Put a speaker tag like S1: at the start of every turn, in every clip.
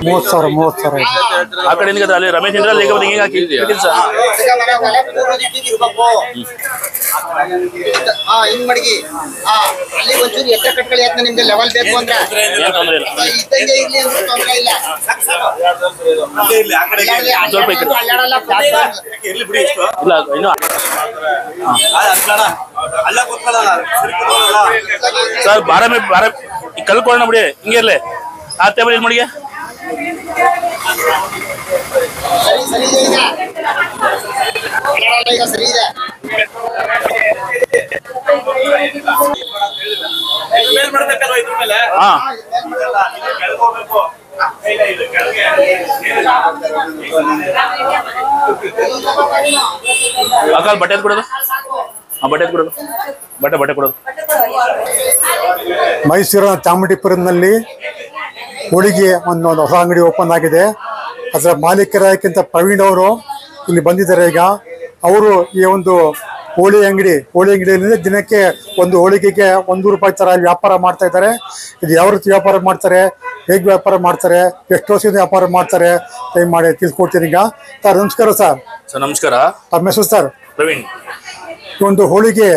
S1: 30,000
S2: ಆ ಕಡೆ ಅಲ್ಲಿ ರಮೇಶ್ ಇಂದ್ರ ಲೇಖ ಹಿಂಗೆ ಹಾಕಿ ಸರ್
S3: ಹಿಂಗ್ ಮಡಗಿ ಅಲ್ಲಿ ಒಂಚೂರು ಎತ್ತ ಕಟ್ಕೊಳ್ಳಿ ಅಂತ ನಿಮ್ಗೆ ಲೆವೆಲ್ ಬೇಕು ಅಂದ್ರೆ
S2: ಏನ್ ತೊಂದ್ರೆ ಇಲ್ಲ
S3: ಇದ್ದಂಗೆ ಇರ್ಲಿ ಅಂದ್ರೆ ತೊಂದ್ರೆ ಇಲ್ಲ.
S2: ಸ್ವಲ್ಪ ಈ ಕಡೆ ಇಲ್ಲ ಇನ್ನು ಸರ್ ಬಾರ ಕಲ್ಕೊಳ್ಳೋಣ ಬಿಡಿ ಹಿಂಗೆ ಇರ್ಲಿ ಆ ಟೇಬಲ್ ಇದು ಮಾಡಿ
S3: ಸರಿ ಇದೆ ಈಗ ಸರಿ ಇದೆ.
S2: ಹಾ ಅಕಾಲ್ ಬಟ್ಟೆ ಕೊಡೋದು ಬಟ್ಟೆ ಕೊಡೋದು ಬಟ್ಟೆ ಕೊಡೋದು.
S1: ಮೈಸೂರಿನ ಚಾಮುಂಡಿಪುರಂನಲ್ಲಿ ಹೋಳಿಗೆ ಒಂದು ಹೊಸ ಅಂಗಡಿ ಓಪನ್ ಆಗಿದೆ. ಅದರ ಮಾಲೀಕರಾಗಿಂತ ಪ್ರವೀಣ್ ಅವರು ಇಲ್ಲಿ ಬಂದಿದ್ದಾರೆ. ಈಗ ಅವರು ಈ ಒಂದು ಹೋಳಿ ಅಂಗಡಿಯಲ್ಲಿ ದಿನಕ್ಕೆ ಒಂದು ಹೋಳಿಗೆಗೆ ₹1 ತರ ವ್ಯಾಪಾರ ಮಾಡ್ತಾ ಇದ್ದಾರೆ. ಇದು ಯಾವ ರೀತಿ ವ್ಯಾಪಾರ ಮಾಡ್ತಾರೆ, ಹೇಗೆ ವ್ಯಾಪಾರ ಮಾಡ್ತಾರೆ, ಎಷ್ಟು ವರ್ಷದಿಂದ ವ್ಯಾಪಾರ ಮಾಡ್ತಾರೆ ಮಾಡಿ ತಿಳ್ಕೊಡ್ತೀನಿ. ಈಗ ಸರ್ ನಮಸ್ಕಾರ.
S2: ಸರ್ ನಮಸ್ಕಾರ.
S1: ತಮ್ಮ ಹೆಸರು ಸರ್?
S2: ಪ್ರವೀಣ್.
S1: ಒಂದು ಹೋಳಿಗೆ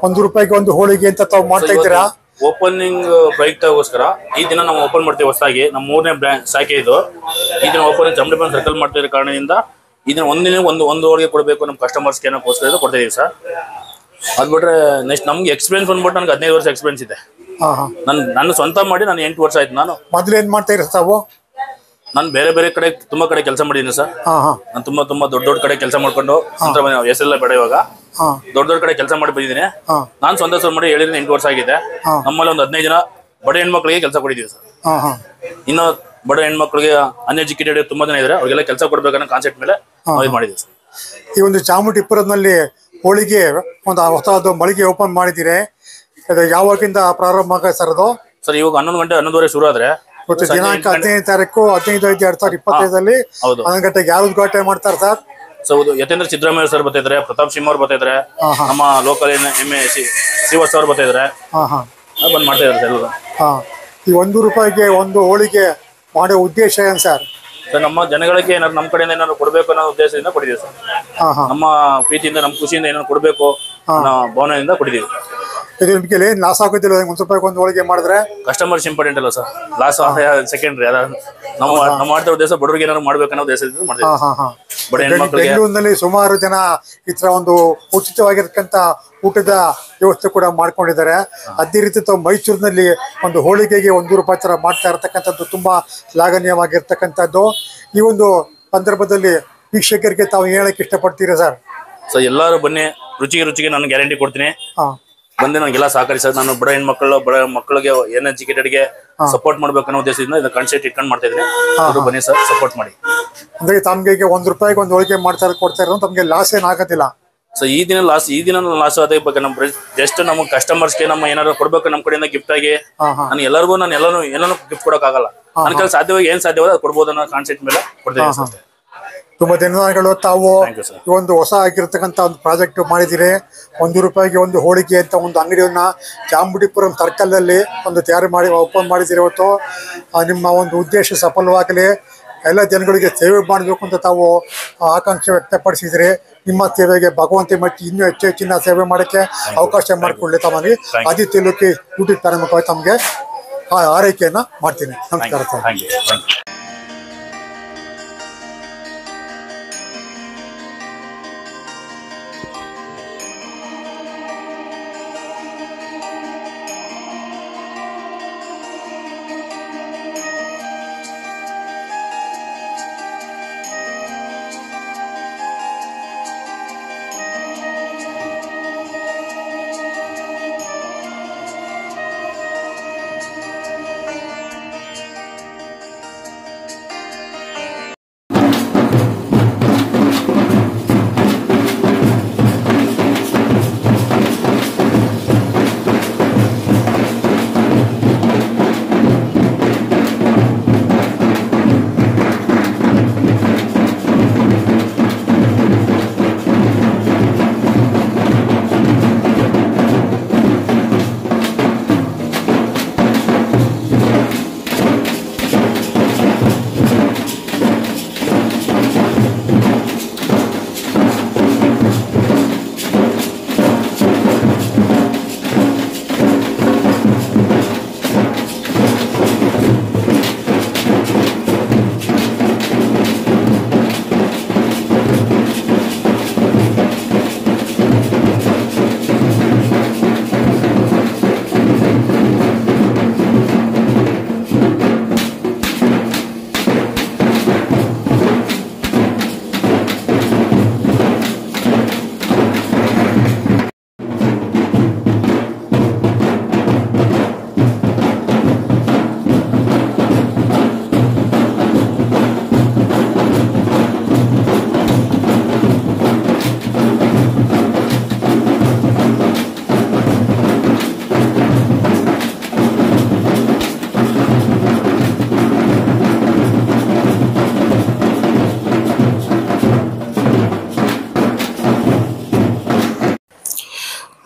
S1: ₹1 ಒಂದು ಹೋಳಿಗೆ ಅಂತ ತಾವು ಮಾಡ್ತಾ ಇದ್ದೀರಾ?
S2: ಓಪನಿಂಗ್ ಪ್ರಯುಕ್ತಗೋಸ್ಕರ ಈ ದಿನ ನಾವು ಓಪನ್ ಮಾಡ್ತೀವಿ ಹೊಸದಾಗಿ. ನಮ್ಮ 3ನೇ ಬ್ರಾಂಚ್ ಶಾಖೆ ಇದು. ಈ ದಿನ ಓಪನ್ ಚಾಮುಂಡಿಪುರಂ ಸರ್ಕಲ್ ಮಾಡ್ತಾ ಇರೋ ಕಾರಣದಿಂದ ಇದನ್ನ ಒಂದಿನ ಒಂದು ಹೋಳಿಗೆ ಕೊಡಬೇಕು ನಮ್ಮ ಕಸ್ಟಮರ್ಸ್ಗೆ ಏನಕ್ಕೋಸ್ಕರ ಕೊಡ್ತಾ ಇದೀವಿ ಸರ್. ಅದು ಬಿಟ್ರೆ ನೆಕ್ಸ್ಟ್ ನಮ್ಗೆ ಎಕ್ಸ್ಪೀರಿಯನ್ಸ್ ಬಂದ್ಬಿಟ್ಟು ನನಗೆ 15 ವರ್ಷ ಎಕ್ಸ್ಪೀರಿಯನ್ಸ್ ಇದೆ. ನನ್ನ ಸ್ವಂತ ಮಾಡಿ ನಾನು 8 ವರ್ಷ ಆಯ್ತು. ನಾನು
S1: ಮೊದಲು ಏನ್ ಮಾಡ್ತಾ ಇರ ತಾವು?
S2: ನಾನು ಬೇರೆ ಕಡೆ ತುಂಬಾ ಕಡೆ ಕೆಲಸ ಮಾಡಿದ್ದೀನಿ ಸರ್. ನಾನು ತುಂಬಾ ದೊಡ್ಡ ಕಡೆ ಕೆಲಸ ಮಾಡ್ಕೊಂಡು ಹೆಸರೆಲ್ಲ ಬೇಡ ಇವಾಗ ದೊಡ್ಡ ಕಡೆ ಕೆಲಸ ಮಾಡಿ ಬಂದಿದ್ದೀನಿ. ನಾನು ಸ್ವಂತ ಮಾಡಿ 8 ವರ್ಷ ಆಗಿದೆ. ನಮ್ಮಲ್ಲಿ ಒಂದು 15 ಜನ ಬಡ ಹೆಣ್ಮಕ್ಳಿಗೆ ಕೆಲಸ ಕೊಟ್ಟಿದ್ದೀವಿ ಸರ್. ಇನ್ನು ಬಡ ಹೆಣ್ಮಕ್ಳಿಗೆ ಅನ್ಎಜುಕೇಟೆಡ್ ತುಂಬಾ ಜನ ಇದ್ದಾರೆ, ಅವ್ರಿಗೆಲ್ಲ ಕೆಲಸ ಕೊಡ್ಬೇಕನ್ನೋ ಕಾನ್ಸೆಪ್ಟ್ ಮೇಲೆ ಇದು ಮಾಡಿದ್ದೀವಿ ಸರ್.
S1: ಈ ಒಂದು ಚಾಮುಂಡಿಪುರದಲ್ಲಿ ಹೋಳಿಗೆ ಒಂದು ಹೊಸದು ಮಳಿಗೆ ಓಪನ್ ಮಾಡಿದ್ದೀರಿ. ಯಾವಾಗಿಂದ ಪ್ರಾರಂಭ ಆಗ ಸರ್ ಅದು?
S2: ಸರ್ ಇವಾಗ 11 ಗಂಟೆ 11:30 ಶುರು ಆದ್ರೆ
S1: ದಿನಾಂಕ 15 ತಾರೀಕು 15/5/2025 11 ಗಂಟೆಗೆ ಯಾರು ಉದ್ಘಾಟನೆ ಮಾಡ್ತಾರೆ sir?
S2: So Yathindra Siddaramaiah sir ಬರ್ತಿದ್ರೆ, ಪ್ರತಾಪ್ ಸಿಂಹ ಅವ್ರು ಬರ್ತಿದ್ರೆ, ನಮ್ಮ ಲೋಕಲ್ MA ಶ್ರೀವತ್ಸ ಅವ್ರು ಬರ್ತಿದ್ರೆ ಬಂದ್ ಮಾಡ್ತಾ ಇದ್ದಾರೆ ಎಲ್ಲರೂ.
S1: ಈ ₹1 ಒಂದು ಹೋಳಿಗೆ ಮಾಡೋ ಉದ್ದೇಶ ಏನ್ ಸರ್?
S2: ಸರ್ ನಮ್ಮ ಜನಗಳಿಗೆ ಏನಾದ್ರು ನಮ್ಮ ಕಡೆಯಿಂದ ಏನಾದ್ರು ಕೊಡ್ಬೇಕು ಅನ್ನೋ ಉದ್ದೇಶದಿಂದ ಕೊಟ್ಟಿದ್ದೀವಿ ಸರ್. ನಮ್ಮ ಪ್ರೀತಿಯಿಂದ ನಮ್ಮ ಖುಷಿಯಿಂದ ಏನಾದ್ರು ಕೊಡ್ಬೇಕು ಅನ್ನೋ ಭಾವನೆಯಿಂದ ಕೊಟ್ಟಿದ್ದೀವಿ.
S1: ಇದು ನಿಮ್ಗೆ ಲಾಸ್ ಆಗೋದಿಲ್ಲ ₹1 ಒಂದು ಹೋಳಿಗೆ ಮಾಡಿದ್ರೆ?
S2: ಕಸ್ಟಮರ್ಸ್ ಇಂಪಾರ್ಟೆಂಟ್ ಅಲ್ಲ ಸರ್, ಲಾಸ್ ಸೆಕೆಂಡ್ರಿ. ಅದ ನಾವು ಮಾಡ್ತಾ ಉದ್ದೇಶ ಬಡವರಿಗೆ ಏನಾದ್ರು ಮಾಡ್ಬೇಕನ್ನೋ ಉದ್ದೇಶದಿಂದ ಮಾಡ್ತೀವಿ.
S1: ಬೆಂಗಳೂರಿನಲ್ಲಿ ಸುಮಾರು ಜನ ಈ ತರ ಒಂದು ಉಚಿತವಾಗಿರ್ತಕ್ಕಂಥ ಊಟದ ವ್ಯವಸ್ಥೆ ಕೂಡ ಮಾಡ್ಕೊಂಡಿದ್ದಾರೆ. ಅದೇ ರೀತಿ ತಾವು ಮೈಸೂರಿನಲ್ಲಿ ಒಂದು ಹೋಳಿಗೆಗೆ ₹1 ತರ ಮಾಡ್ತಾ ಇರತಕ್ಕಂಥದ್ದು ತುಂಬಾ ಶ್ಲಾಘನೀಯವಾಗಿರ್ತಕ್ಕಂಥದ್ದು. ಈ ಒಂದು ಸಂದರ್ಭದಲ್ಲಿ ವೀಕ್ಷಕರಿಗೆ ತಾವು ಹೇಳಕ್ ಇಷ್ಟಪಡ್ತೀರಾ ಸರ್?
S2: ಸೊ ಎಲ್ಲರೂ ಬನ್ನಿ, ರುಚಿಗೆ ನಾನು ಗ್ಯಾರಂಟಿ ಕೊಡ್ತೀನಿ. ಬಂದು ನನಗೆಲ್ಲ ಸಹಕರಿಸ. ನಾನು ಬಡ ಮಕ್ಕಳಿಗೆ ಎನ್ಎಜುಕೇಟೆಡ್ಗೆ ಸಪೋರ್ಟ್ ಮಾಡ್ಬೇಕು ಅನ್ನೋ ಉದ್ದೇಶದಿಂದ ಇದನ್ನ ಕಾನ್ಸೆಪ್ಟ್ ಇಟ್ಕೊಂಡು ಮಾಡ್ತಾ ಇದ್ದೀನಿ. ಅವರು ಬನ್ನಿ ಸರ್, ಸಪೋರ್ಟ್ ಮಾಡಿ.
S1: ಅಂದ್ರೆ ತಮ್ಗೆ ₹1 ಒಂದು ಹೋಳಿಗೆ ಕೊಡ್ತಾ ಇರೋದು ತಮ್ಗೆ ಲಾಸ್ ಏನ್ ಆಗೋದಿಲ್ಲ?
S2: ಸೊ ಈ ದಿನ ಲಾಸ್ ಅದೇ ಬಗ್ಗೆ ನಮ್ಮ ಜಸ್ಟ್ ನಮ್ಮ ಕಸ್ಟಮರ್ಸ್ಗೆ ನಮ್ಮ ಏನಾದ್ರು ಕೊಡ್ಬೇಕು ನಮ್ಮ ಕಡೆಯಿಂದ ಗಿಫ್ಟ್ ಆಗಿ. ನಾನು ಎಲ್ಲರಿಗೂ ಎಲ್ಲಾನು ಗಿಫ್ಟ್ ಕೊಡಕ್ ಆಗಲ್ಲ. ನನ್ನ ಕೈಲಿ ಸಾಧ್ಯವಾಗಿ ಏನ್ ಸಾಧ್ಯವಾದ ಅದು ಕೊಡ್ಬೋದು ಅನ್ನೋ ಕಾನ್ಸೆಪ್ಟ್ ಮೇಲೆ ಕೊಡ್ತೀನಿ.
S1: ತುಂಬಾ ಧನ್ಯವಾದಗಳು. ತಾವು ಒಂದು ಹೊಸ ಆಗಿರ್ತಕ್ಕಂಥ ಒಂದು ಪ್ರಾಜೆಕ್ಟ್ ಮಾಡಿದಿರಿ. ₹1 ಒಂದು ಹೋಳಿಗೆ ಅಂತ ಒಂದು ಅಂಗಡಿಯನ್ನ ಚಾಮುಂಡಿಪುರಂ ಸರ್ಕಲ್ ಅಲ್ಲಿ ಒಂದು ಓಪನ್ ಮಾಡಿದಿರಿ. ಇವತ್ತು ನಿಮ್ಮ ಒಂದು ಉದ್ದೇಶ ಸಫಲವಾಗಲಿ, ಎಲ್ಲ ಜನಗಳಿಗೆ ಸೇವೆ ಮಾಡಬೇಕು ಅಂತ ತಾವು ಆಕಾಂಕ್ಷೆ ವ್ಯಕ್ತಪಡಿಸಿದ್ರಿ. ನಿಮ್ಮ ಸೇವೆಗೆ ಭಗವಂತ ಮಟ್ಟಿ ಇನ್ನೂ ಹೆಚ್ಚಿನ ಸೇವೆ ಮಾಡೋಕ್ಕೆ ಅವಕಾಶ ಮಾಡಿಕೊಳ್ಳಿ. ತಮಗೆ ಆದಿತ್ಯ ಲೋಕಿ ಯೂಟ್ಯೂಬ್ ಚಾನಲ್ ಮುಖವಾಗಿ ತಮಗೆ ಆರೈಕೆಯನ್ನ ಮಾಡ್ತೀನಿ. ನಮಸ್ಕಾರ ಸರ್.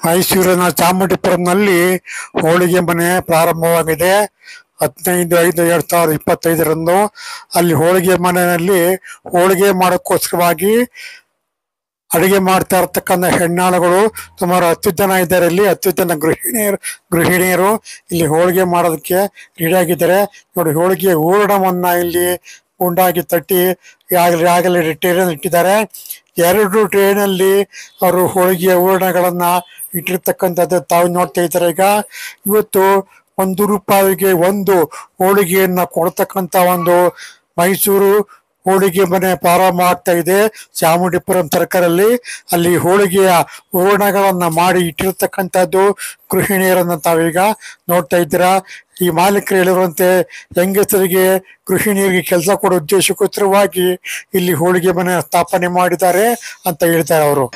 S1: ಮೈಸೂರಿನ ಚಾಮುಂಡಿಪುರಂನಲ್ಲಿ ಹೋಳಿಗೆ ಮನೆ ಪ್ರಾರಂಭವಾಗಿದೆ. 15/5/2025 ಅಲ್ಲಿ ಹೋಳಿಗೆ ಮನೆಯಲ್ಲಿ ಹೋಳಿಗೆ ಮಾಡೋಕ್ಕೋಸ್ಕರವಾಗಿ ಅಡುಗೆ ಮಾಡ್ತಾ ಇರ್ತಕ್ಕಂಥ ಹೆಣ್ಣಾಳುಗಳು ಸುಮಾರು 10 ಜನ ಇದ್ದಾರೆ. ಇಲ್ಲಿ 10 ಜನ ಗೃಹಿಣಿಯರು ಇಲ್ಲಿ ಹೋಳಿಗೆ ಮಾಡೋದಕ್ಕೆ ರೆಡಿಯಾಗಿದ್ದಾರೆ. ನೋಡಿ, ಹೋಳಿಗೆ ಹೂರಣವನ್ನ ಇಲ್ಲಿ ಉಂಡಾಗಿ ತಟ್ಟಿ ಆಗಲೇ ಟ್ರೇನಲ್ಲಿ ಇಟ್ಟಿದ್ದಾರೆ. 2 ಟ್ರೇನಲ್ಲಿ ಅವರು ಹೋಳಿಗೆಯ ಹೂರಣಗಳನ್ನ ಇಟ್ಟಿರ್ತಕ್ಕಂಥದ್ದು ತಾವು ನೋಡ್ತಾ ಇದ್ದಾರೆ. ಈಗ ಇವತ್ತು 1 ರೂಪಾಯಿಗೆ 1 ಹೋಳಿಗೆಯನ್ನ ಕೊಡ್ತಕ್ಕಂಥ ಒಂದು ಮೈಸೂರು ಹೋಳಿಗೆ ಮನೆ ಪ್ರಾರಂಭ ಆಗ್ತಾ ಇದೆ ಚಾಮುಂಡಿಪುರಂ ಸರ್ಕಲಲ್ಲಿ. ಅಲ್ಲಿ ಹೋಳಿಗೆಯ ಹೂರಣಗಳನ್ನ ಮಾಡಿ ಇಟ್ಟಿರ್ತಕ್ಕಂಥದ್ದು ಗೃಹಿಣಿಯರನ್ನ ತಾವೀಗ ನೋಡ್ತಾ ಇದ್ದೀರಾ. ಈ ಮಾಲೀಕರು ಹೇಳಿರುವಂತೆ ಹೆಂಗಸರಿಗೆ ಗೃಹಿಣಿಯರಿಗೆ ಕೆಲಸ ಕೊಡೋ ಉದ್ದೇಶಕ್ಕೋಸ್ಕರವಾಗಿ ಇಲ್ಲಿ ಹೋಳಿಗೆ ಮನೆ ಸ್ಥಾಪನೆ ಮಾಡಿದ್ದಾರೆ ಅಂತ ಹೇಳ್ತಾರೆ ಅವರು.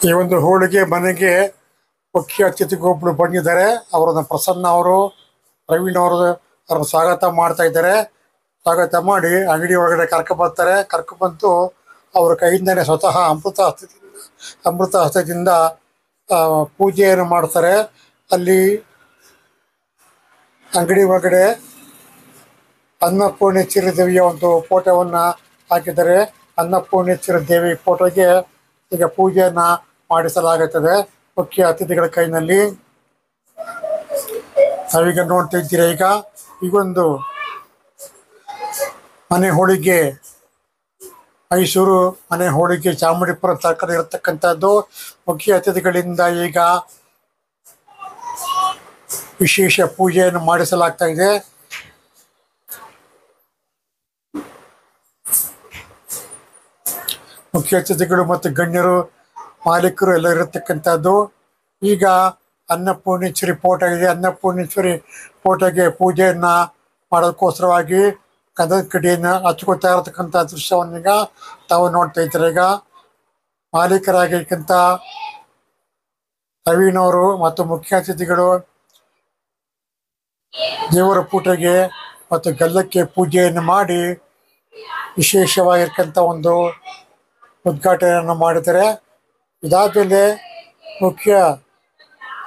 S1: ಈ ಒಂದು ಹೋಳಿಗೆ ಮನೆಗೆ ಮುಖ್ಯ ಅತಿಥಿಗೊಬ್ಬರು ಬಂದಿದ್ದಾರೆ. ಅವರನ್ನ ಪ್ರಸನ್ನ ಅವರು, ಪ್ರವೀಣ್ ಅವರು ಅವ್ರನ್ನ ಸ್ವಾಗತ ಮಾಡ್ತಾ ಇದ್ದಾರೆ. ಸ್ವಾಗತ ಮಾಡಿ ಅಂಗಡಿ ಒಳಗಡೆ ಕರ್ಕೊಬರ್ತಾರೆ. ಕರ್ಕೊಬಂದು ಅವ್ರ ಕೈಯಿಂದನೇ ಸ್ವತಃ ಅಮೃತ ಹಸ್ತದಿಂದ ಪೂಜೆಯನ್ನು ಮಾಡ್ತಾರೆ. ಅಲ್ಲಿ ಅಂಗಡಿ ಒಳಗಡೆ ಅನ್ನಪೂರ್ಣೇಶ್ವರಿ ದೇವಿಯ ಒಂದು ಫೋಟೋವನ್ನು ಹಾಕಿದ್ದಾರೆ. ಅನ್ನಪೂರ್ಣೇಶ್ವರಿ ದೇವಿ ಫೋಟೋಗೆ ಈಗ ಪೂಜೆಯನ್ನ ಮಾಡಿಸಲಾಗುತ್ತದೆ ಮುಖ್ಯ ಅತಿಥಿಗಳ ಕೈನಲ್ಲಿ. ನಾವೀಗ ನೋಡ್ತಾ ಇದ್ದೀರಾ. ಈಗೊಂದು ಮನೆ ಹೋಳಿಗೆ, ಮೈಸೂರು ಮನೆ ಹೋಳಿಗೆ ಚಾಮುಂಡಿಪುರ ಸರ್ಕಲ್ ಇರತಕ್ಕಂಥದ್ದು. ಮುಖ್ಯ ಅತಿಥಿಗಳಿಂದ ಈಗ ವಿಶೇಷ ಪೂಜೆಯನ್ನು ಮಾಡಿಸಲಾಗ್ತಾ ಇದೆ. ಮುಖ್ಯ ಅತಿಥಿಗಳು ಮತ್ತು ಗಣ್ಯರು, ಮಾಲೀಕರು ಎಲ್ಲ ಇರತಕ್ಕಂಥದ್ದು. ಈಗ ಅನ್ನಪೂರ್ಣೇಶ್ವರಿ ಫೋಟೋ ಇದೆ. ಅನ್ನಪೂರ್ಣೇಶ್ವರಿ ಫೋಟೋಗೆ ಪೂಜೆಯನ್ನ ಮಾಡೋದಕ್ಕೋಸ್ಕರವಾಗಿ ಕದದ ಕಡಿಯನ್ನು ಹಚ್ಕೋತಾ ಇರತಕ್ಕಂಥ ದೃಶ್ಯವನ್ನು ಈಗ ತಾವು ನೋಡ್ತಾ ಇದ್ದಾರೆ. ಈಗ ಮಾಲೀಕರಾಗಿರ್ತಕ್ಕಂಥ ಪ್ರವೀಣ್ ಅವರು ಮತ್ತು ಮುಖ್ಯ ಅತಿಥಿಗಳು ದೇವರ ಪೂಟೆಗೆ ಮತ್ತು ಗಲ್ಲಕ್ಕೆ ಪೂಜೆಯನ್ನು ಮಾಡಿ ವಿಶೇಷವಾಗಿರ್ತಕ್ಕಂಥ ಒಂದು ಉದ್ಘಾಟನೆಯನ್ನು ಮಾಡಿದ್ದಾರೆ. ಇದಾದಮೇಲೆ ಮುಖ್ಯ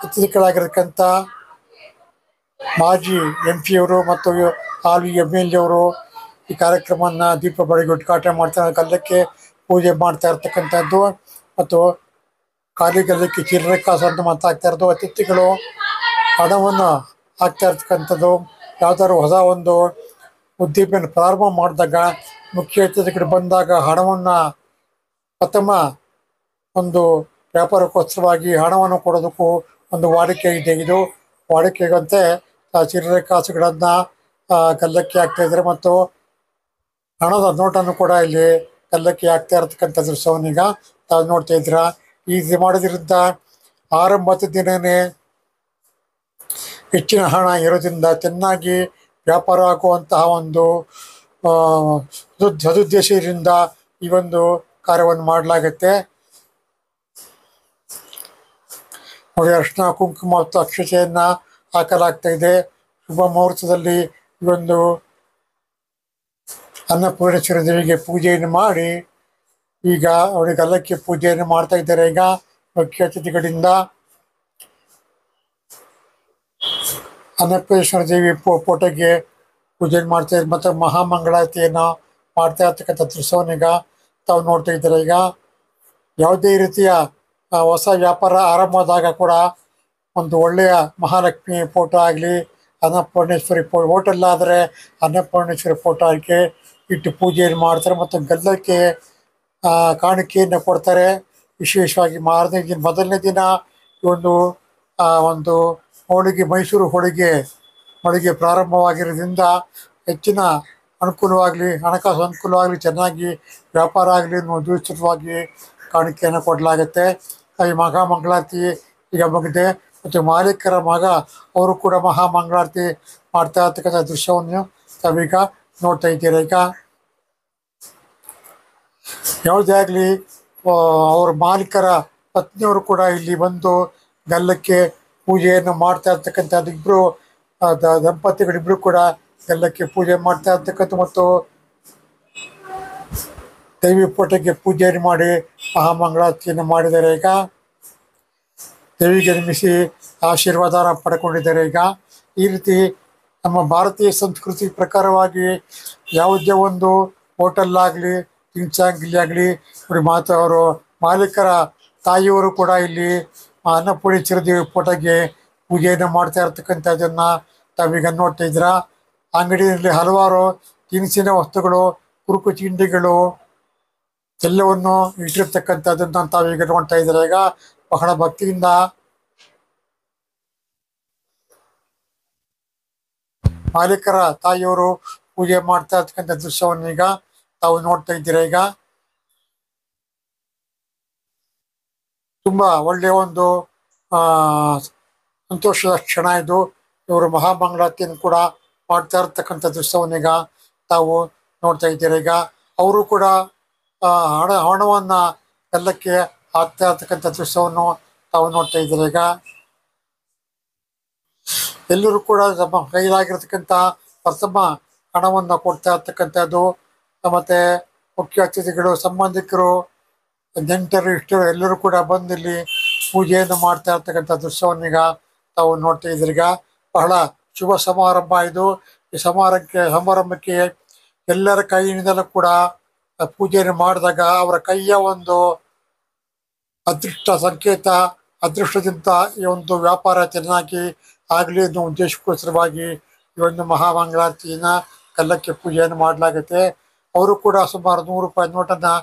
S1: ಅತಿಥಿಗಳಾಗಿರ್ತಕ್ಕಂಥ ಮಾಜಿ MP ಅವರು ಮತ್ತು ಹಾಲಿ MLA ಅವರು ಈ ಕಾರ್ಯಕ್ರಮವನ್ನು ದೀಪ ಬೆಳಗ್ಗೆ ಉದ್ಘಾಟನೆ ಮಾಡ್ತಾರೆ. ಗಲ್ಲಕ್ಕೆ ಪೂಜೆ ಮಾಡ್ತಾ ಇರ್ತಕ್ಕಂಥದ್ದು ಮತ್ತು ಖಾಲಿ ಗಲ್ಲಕ್ಕೆ ಚಿಲ್ಲರೆ ಕಾಸು ಅಂತ ಮಾತಾಡ್ತಾ ಇರೋದು. ಅತಿಥಿಗಳು ಹಣವನ್ನು ಹಾಕ್ತಾ ಇರ್ತಕ್ಕಂಥದ್ದು. ಯಾವ್ದಾದ್ರು ಹೊಸ ಒಂದು ಉದ್ಯಮ ಪ್ರಾರಂಭ ಮಾಡಿದಾಗ ಮುಖ್ಯ ಅತಿಥಿಗಳು ಬಂದಾಗ ಹಣವನ್ನು ಪ್ರಥಮ ಒಂದು ವ್ಯಾಪಾರಕ್ಕೋಸ್ಕರವಾಗಿ ಹಣವನ್ನು ಕೊಡೋದಕ್ಕೂ ಒಂದು ವಾಡಿಕೆ ಇದೆ. ಇದು ವಾಡಿಕೆಗಂತೆ ಚಿಲ್ಲರೆ ಕಾಸುಗಳನ್ನು ಗಲ್ಲಕ್ಕೆ ಹಾಕ್ತಾ ಇದ್ದಾರೆ ಮತ್ತು ಹಣದ ನೋಟನ್ನು ಕೂಡ ಇಲ್ಲಿ ಗಲ್ಲಕ್ಕೆ ಹಾಕ್ತಾ ಇರತಕ್ಕಂಥ ದೃಶ್ಯವನ್ನು ಈಗ ತಾವು ನೋಡ್ತಾ ಇದ್ದೀರಾ. ಈ ಮಾಡೋದ್ರಿಂದ ಆರಂಭದ ದಿನವೇ ಹೆಚ್ಚಿನ ಹಣ ಇರೋದ್ರಿಂದ ಚೆನ್ನಾಗಿ ವ್ಯಾಪಾರ ಆಗುವಂತಹ ಒಂದು ಸದುದ್ದೇಶದಿಂದ ಈ ಒಂದು ಕಾರ್ಯವನ್ನು ಮಾಡಲಾಗುತ್ತೆ. ನೋಡಿ, ಅರಿಶಿನ ಕುಂಕುಮ ಮತ್ತು ಅಕ್ಷತೆಯನ್ನ ಹಾಕಲಾಗ್ತಾ ಇದೆ. ಶುಭ ಮುಹೂರ್ತದಲ್ಲಿ ಈ ಒಂದು ಅನ್ನಪೂರ್ಣೇಶ್ವರಿ ದೇವಿಗೆ ಪೂಜೆಯನ್ನು ಮಾಡಿ ಈಗ ಅವರಿಗೆ ಗಲ್ಲಕ್ಕೆ ಪೂಜೆಯನ್ನು ಮಾಡ್ತಾ ಇದ್ದಾರೆ. ಈಗ ಮುಖ್ಯ ಅತಿಥಿಗಳಿಂದ ಅನ್ನಪೂರ್ಣೇಶ್ವರಿ ದೇವಿ ಫೋಟೋಗೆ ಪೂಜೆ ಮಾಡ್ತಾ ಇದ್ದಾರೆ ಮತ್ತು ಮಹಾಮಂಗಳಾರತಿಯನ್ನು ಮಾಡ್ತಾ ಇರ್ತಕ್ಕಂಥ ದೃಶ್ಯವನ್ನೀಗ ತಾವು ನೋಡ್ತಾ ಇದ್ದಾರೆ. ಈಗ ಯಾವುದೇ ರೀತಿಯ ಹೊಸ ವ್ಯಾಪಾರ ಆರಂಭವಾದಾಗ ಕೂಡ ಒಂದು ಒಳ್ಳೆಯ ಮಹಾಲಕ್ಷ್ಮಿ ಫೋಟೋ ಆಗಲಿ, ಅನ್ನಪೂರ್ಣೇಶ್ವರಿ ಹೋಟೆಲ್ ಆದರೆ ಅನ್ನಪೂರ್ಣೇಶ್ವರಿ ಫೋಟೋ ಹಾಕಿ ಇಟ್ಟು ಪೂಜೆಯನ್ನು ಮಾಡ್ತಾರೆ ಮತ್ತು ಗಲ್ಲಕ್ಕೆ ಕಾಣಿಕೆಯನ್ನು ಕೊಡ್ತಾರೆ. ವಿಶೇಷವಾಗಿ ಮಾರನೇ ದಿನ, ಮೊದಲನೇ ದಿನ ಒಂದು ಒಂದು ಮೈಸೂರು ಹೋಳಿಗೆ ಪ್ರಾರಂಭವಾಗಿರೋದ್ರಿಂದ ಹೆಚ್ಚಿನ ಅನುಕೂಲವಾಗಲಿ, ಹಣಕಾಸು ಅನುಕೂಲವಾಗಲಿ, ಚೆನ್ನಾಗಿ ವ್ಯಾಪಾರ ಆಗಲಿ ಅನ್ನೋ ಉದ್ದೇಶವಾಗಿ ಕಾಣಿಕೆಯನ್ನು ಕೊಡಲಾಗುತ್ತೆ. ಈ ಮಹಾಮಂಗಳಾರತಿ ಈಗ ಮುಗಿದೆ ಮತ್ತು ಮಾಲೀಕರ ಮಗ ಅವರು ಕೂಡ ಮಹಾಮಂಗಳಾರತಿ ಮಾಡ್ತಾ ಇರ್ತಕ್ಕಂಥ ದೃಶ್ಯವನ್ನು ತಾವೀಗ ನೋಡ್ತಾ ಇದ್ದೀರಾ. ಈಗ ಯಾವುದೇ ಆಗಲಿ ಅವ್ರ ಮಾಲೀಕರ ಪತ್ನಿಯವರು ಕೂಡ ಇಲ್ಲಿ ಬಂದು ಗಲ್ಲಕ್ಕೆ ಪೂಜೆಯನ್ನು ಮಾಡ್ತಾ ಇರ್ತಕ್ಕಂಥದ್ದು. ಇಬ್ಬರು ದಂಪತಿಗಳಿಬ್ಬರು ಕೂಡ ಗಲ್ಲಕ್ಕೆ ಪೂಜೆ ಮಾಡ್ತಾ ಇರ್ತಕ್ಕಂಥ ಮತ್ತು ದೇವಿ ಫೋಟೋಗೆ ಪೂಜೆಯನ್ನು ಮಾಡಿ ಮಹಾಮಂಗಳಾರತಿಯನ್ನು ಮಾಡಿದ್ದಾರೆ. ಈಗ ದೇವಿಗೆ ನಿರ್ಮಿಸಿ ಆಶೀರ್ವಾದ ಪಡ್ಕೊಂಡಿದ್ದಾರೆ. ಈಗ ಈ ರೀತಿ ನಮ್ಮ ಭಾರತೀಯ ಸಂಸ್ಕೃತಿ ಪ್ರಕಾರವಾಗಿ ಯಾವುದೇ ಒಂದು ಹೋಟೆಲ್ ಆಗಲಿ, ತಿನ್ಸಾಂಗಿಲಿ ಆಗಲಿ ಅವರು ಮಾಲೀಕರ ತಾಯಿಯವರು ಕೂಡ ಇಲ್ಲಿ ಅನ್ನಪೂರ್ಣೇಶ್ವರಿ ದೇವಿ ಫೋಟೋಗೆ ಪೂಜೆಯನ್ನು ಮಾಡ್ತಾ ಇರ್ತಕ್ಕಂಥದ್ದನ್ನು ತಾವೀಗ ನೋಡ್ತಾ ಇದ್ದೀರಾ. ಅಂಗಡಿಯಲ್ಲಿ ಹಲವಾರು ತಿನಿಸಿನ ವಸ್ತುಗಳು, ಕುರುಕು ತಿಂಡಿಗಳು ಎಲ್ಲವನ್ನು ಇಟ್ಟಿರ್ತಕ್ಕಂಥದ್ದನ್ನು ತಾವೀಗ ನೋಡ್ತಾ ಇದ್ದೀರಾ. ಈಗ ಬಹಳ ಭಕ್ತಿಯಿಂದ ಮಾಲೀಕರ ತಾಯಿಯವರು ಪೂಜೆ ಮಾಡ್ತಾ ಇರ್ತಕ್ಕಂಥ ದೃಶ್ಯವನ್ನು ಈಗ ತಾವು ನೋಡ್ತಾ ಇದ್ದೀರಾ. ಈಗ ತುಂಬಾ ಒಳ್ಳೆಯ ಒಂದು ಸಂತೋಷದ ಕ್ಷಣ ಇದು. ಇವರು ಮಹಾಮಂಗಳಾರತಿಯನ್ನು ಕೂಡ ಮಾಡ್ತಾ ಇರ್ತಕ್ಕಂಥ ದೃಶ್ಯವನ್ನು ಈಗ ತಾವು ನೋಡ್ತಾ ಇದ್ದೀರಾ. ಈಗ ಅವರು ಕೂಡ ಹಣವನ್ನು ಎಲ್ಲಕ್ಕೆ ಹಾಕ್ತಾ ಇರ್ತಕ್ಕಂಥ ದೃಶ್ಯವನ್ನು ತಾವು ನೋಡ್ತಾ ಇದ್ದೀರಾ. ಈಗ ಎಲ್ಲರೂ ಕೂಡ ತಮ್ಮ ಕೈಲಾಗಿರ್ತಕ್ಕಂಥ ಪ್ರಥಮ ಹಣವನ್ನು ಕೊಡ್ತಾ ಇರ್ತಕ್ಕಂಥದ್ದು. ಮತ್ತೆ ಮುಖ್ಯ ಅತಿಥಿಗಳು, ಸಂಬಂಧಿಕರು, ನೆಂಟರು, ಇಷ್ಟರು ಎಲ್ಲರೂ ಕೂಡ ಬಂದು ಇಲ್ಲಿ ಪೂಜೆಯನ್ನು ಮಾಡ್ತಾ ಇರ್ತಕ್ಕಂಥ ದೃಶ್ಯವನ್ನೀಗ ತಾವು ನೋಡ್ತಾ ಇದ್ದೀರಿ. ಈಗ ಬಹಳ ಶುಭ ಸಮಾರಂಭ ಇದು. ಈ ಸಮಾರಂಭಕ್ಕೆ ಎಲ್ಲರ ಕೈಯಿಂದಲೂ ಕೂಡ ಪೂಜೆಯನ್ನು ಮಾಡಿದಾಗ ಅವರ ಕೈಯ ಒಂದು ಅದೃಷ್ಟ ಸಂಕೇತ, ಅದೃಷ್ಟದಿಂದ ಈ ಒಂದು ವ್ಯಾಪಾರ ಚೆನ್ನಾಗಿ ಆಗಲಿ ಅನ್ನೋ ಉದ್ದೇಶಕ್ಕೋಸ್ಕರವಾಗಿ ಈ ಒಂದು ಮಹಾಮಂಗಳಾರತಿಯನ್ನು ಗಲ್ಲಕ್ಕೆ ಪೂಜೆಯನ್ನು ಮಾಡಲಾಗುತ್ತೆ. ಅವರು ಕೂಡ ಸುಮಾರು 100 ರೂಪಾಯಿ ನೋಟನ್ನು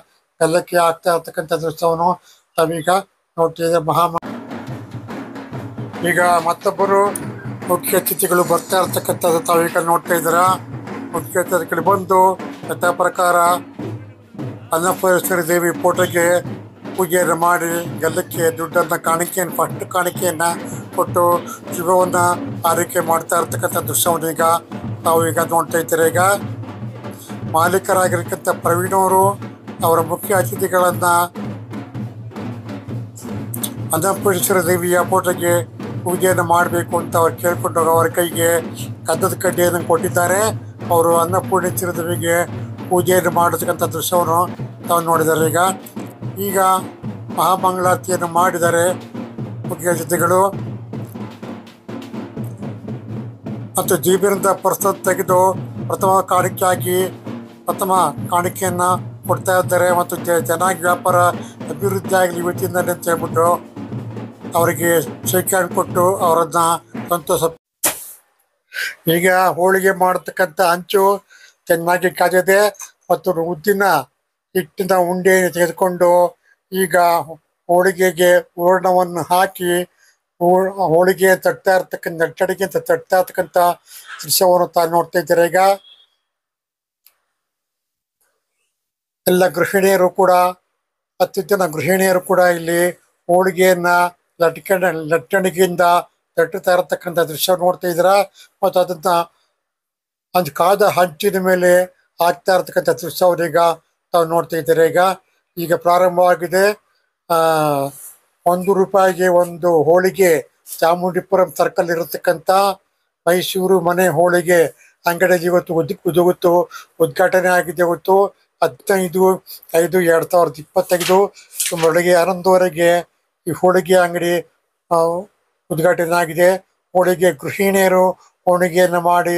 S1: ಗಲ್ಲಕ್ಕೆ ಹಾಕ್ತಾ ಇರ್ತಕ್ಕಂಥ ದೃಶ್ಯವನ್ನು ತಾವೀಗ ನೋಡ್ತಿದ್ದಾರೆ. ಈಗ ಮತ್ತೊಬ್ಬರು ಮುಖ್ಯ ಅತಿಥಿಗಳು ಬರ್ತಾ ಇರ್ತಕ್ಕಂಥದ್ದು ತಾವೀಗ ನೋಡ್ತಾ ಇದ್ದೀರಾ. ಮುಖ್ಯ ಅತಿಥಿಗಳು ಬಂದು ಯಥಾ ಪ್ರಕಾರ ಅನ್ನಪೂರ್ಣೇಶ್ವರಿ ದೇವಿ ಫೋಟೋಗೆ ಪೂಜೆಯನ್ನು ಮಾಡಿ ಗಲ್ಲಕ್ಕೆ ದುಡ್ಡನ್ನು ಫಸ್ಟ್ ಕಾಣಿಕೆಯನ್ನು ಕೊಟ್ಟು ಶುಭವನ್ನು ಆರೈಕೆ ಮಾಡ್ತಾ ಇರ್ತಕ್ಕಂಥ ದೃಶ್ಯವನ್ನು ಈಗ ತಾವು ಈಗ ನೋಡ್ತಾ ಇದ್ದೀರಾ. ಈಗ ಮಾಲೀಕರಾಗಿರ್ತಕ್ಕಂಥ ಪ್ರವೀಣ್ ಅವರು ಅವರ ಮುಖ್ಯ ಅತಿಥಿಗಳನ್ನು ಅನ್ನಪೂರ್ಣೇಶ್ವರಿ ದೇವಿಯ ಫೋಟೋಗೆ ಪೂಜೆಯನ್ನು ಮಾಡಬೇಕು ಅಂತ ಅವ್ರು ಕೇಳ್ಕೊಂಡು ಅವರ ಕೈಗೆ ಗಂಧದ ಕಡ್ಡಿಯನ್ನು ಕೊಟ್ಟಿದ್ದಾರೆ. ಅವರು ಅನ್ನಪೂರ್ಣೇಶ್ವರಿ ದೇವಿಗೆ ಪೂಜೆಯನ್ನು ಮಾಡತಕ್ಕಂಥ ದೃಶ್ಯವನ್ನು ತಾವು ನೋಡಿದ್ದಾರೆ. ಈಗ ಮಹಾಮಂಗಳಾರತಿಯನ್ನು ಮಾಡಿದ್ದಾರೆ ಮುಖ್ಯ ಅತಿಥಿಗಳು ಮತ್ತು ಜೀಬಿನಿಂದ ಪರ್ಸನ್ನು ತೆಗೆದು ಪ್ರಥಮ ಕಾಣಿಕೆಯನ್ನು ಕೊಡ್ತಾ ಇದ್ದಾರೆ ಮತ್ತು ಚೆನ್ನಾಗಿ ವ್ಯಾಪಾರ ಅಭಿವೃದ್ಧಿ ಆಗಲಿ ಇವತ್ತಿಂದ ಅಂತ ಹೇಳ್ಬಿಟ್ಟು ಅವರಿಗೆ ಶೇಖರಣೆ ಕೊಟ್ಟು ಅವರನ್ನ ಸಂತೋಷ. ಈಗ ಹೋಳಿಗೆ ಮಾಡತಕ್ಕಂಥ ಹಂಚು ಚೆನ್ನಾಗಿ ಕಾದಿದೆ ಮತ್ತು ಉದ್ದಿನ ಹಿಟ್ಟಿನ ಉಂಡೆಯನ್ನು ತೆಗೆದುಕೊಂಡು ಈಗ ಹೋಳಿಗೆಗೆ ಹೂರಣವನ್ನು ಹಾಕಿ ಹೋಳಿಗೆ ತಟ್ತಾ ಇರ್ತಕ್ಕಂಥ ದೃಶ್ಯವನ್ನು ತಾವು ನೋಡ್ತಾ ಇದ್ದಾರೆ. ಈಗ ಎಲ್ಲ ಗೃಹಿಣಿಯರು ಕೂಡ 10 ಜನ ಗೃಹಿಣಿಯರು ಕೂಡ ಇಲ್ಲಿ ಹೋಳಿಗೆಯನ್ನ ಲಟ್ಟಣಿಗೆಯಿಂದ ತಟ್ಟುತ್ತಾ ಇರತಕ್ಕಂಥ ದೃಶ್ಯ ನೋಡ್ತಾ ಇದ್ದೀರಾ ಮತ್ತು ಅದನ್ನ ಕಾದ ಹಂಚಿನ ಮೇಲೆ ಹಾಕ್ತಾ ಇರ್ತಕ್ಕಂಥ ದೃಶ್ಯವನ್ನು ಈಗ ತಾವು ನೋಡ್ತಾ ಇದ್ದಾರೆ. ಈಗ ಪ್ರಾರಂಭವಾಗಿದೆ. 1 ರೂಪಾಯಿಗೆ ಒಂದು ಹೋಳಿಗೆ ಚಾಮುಂಡಿಪುರಂ ಸರ್ಕಲ್ ಇರತಕ್ಕಂಥ ಮೈಸೂರು ಮನೆ ಹೋಳಿಗೆ ಅಂಗಡಿಯಲ್ಲಿ ಇವತ್ತು ಉದ್ಘಾಟನೆ ಆಗಿದೆ. ಇವತ್ತು 15/5/2025 ಬೆಳಗ್ಗೆ 11:00 ಈ ಹೋಳಿಗೆ ಅಂಗಡಿ ಉದ್ಘಾಟನೆ ಆಗಿದೆ. ಹೋಳಿಗೆ ಗೃಹಿಣಿಯರು ಹೋಳಿಗೆಯನ್ನು ಮಾಡಿ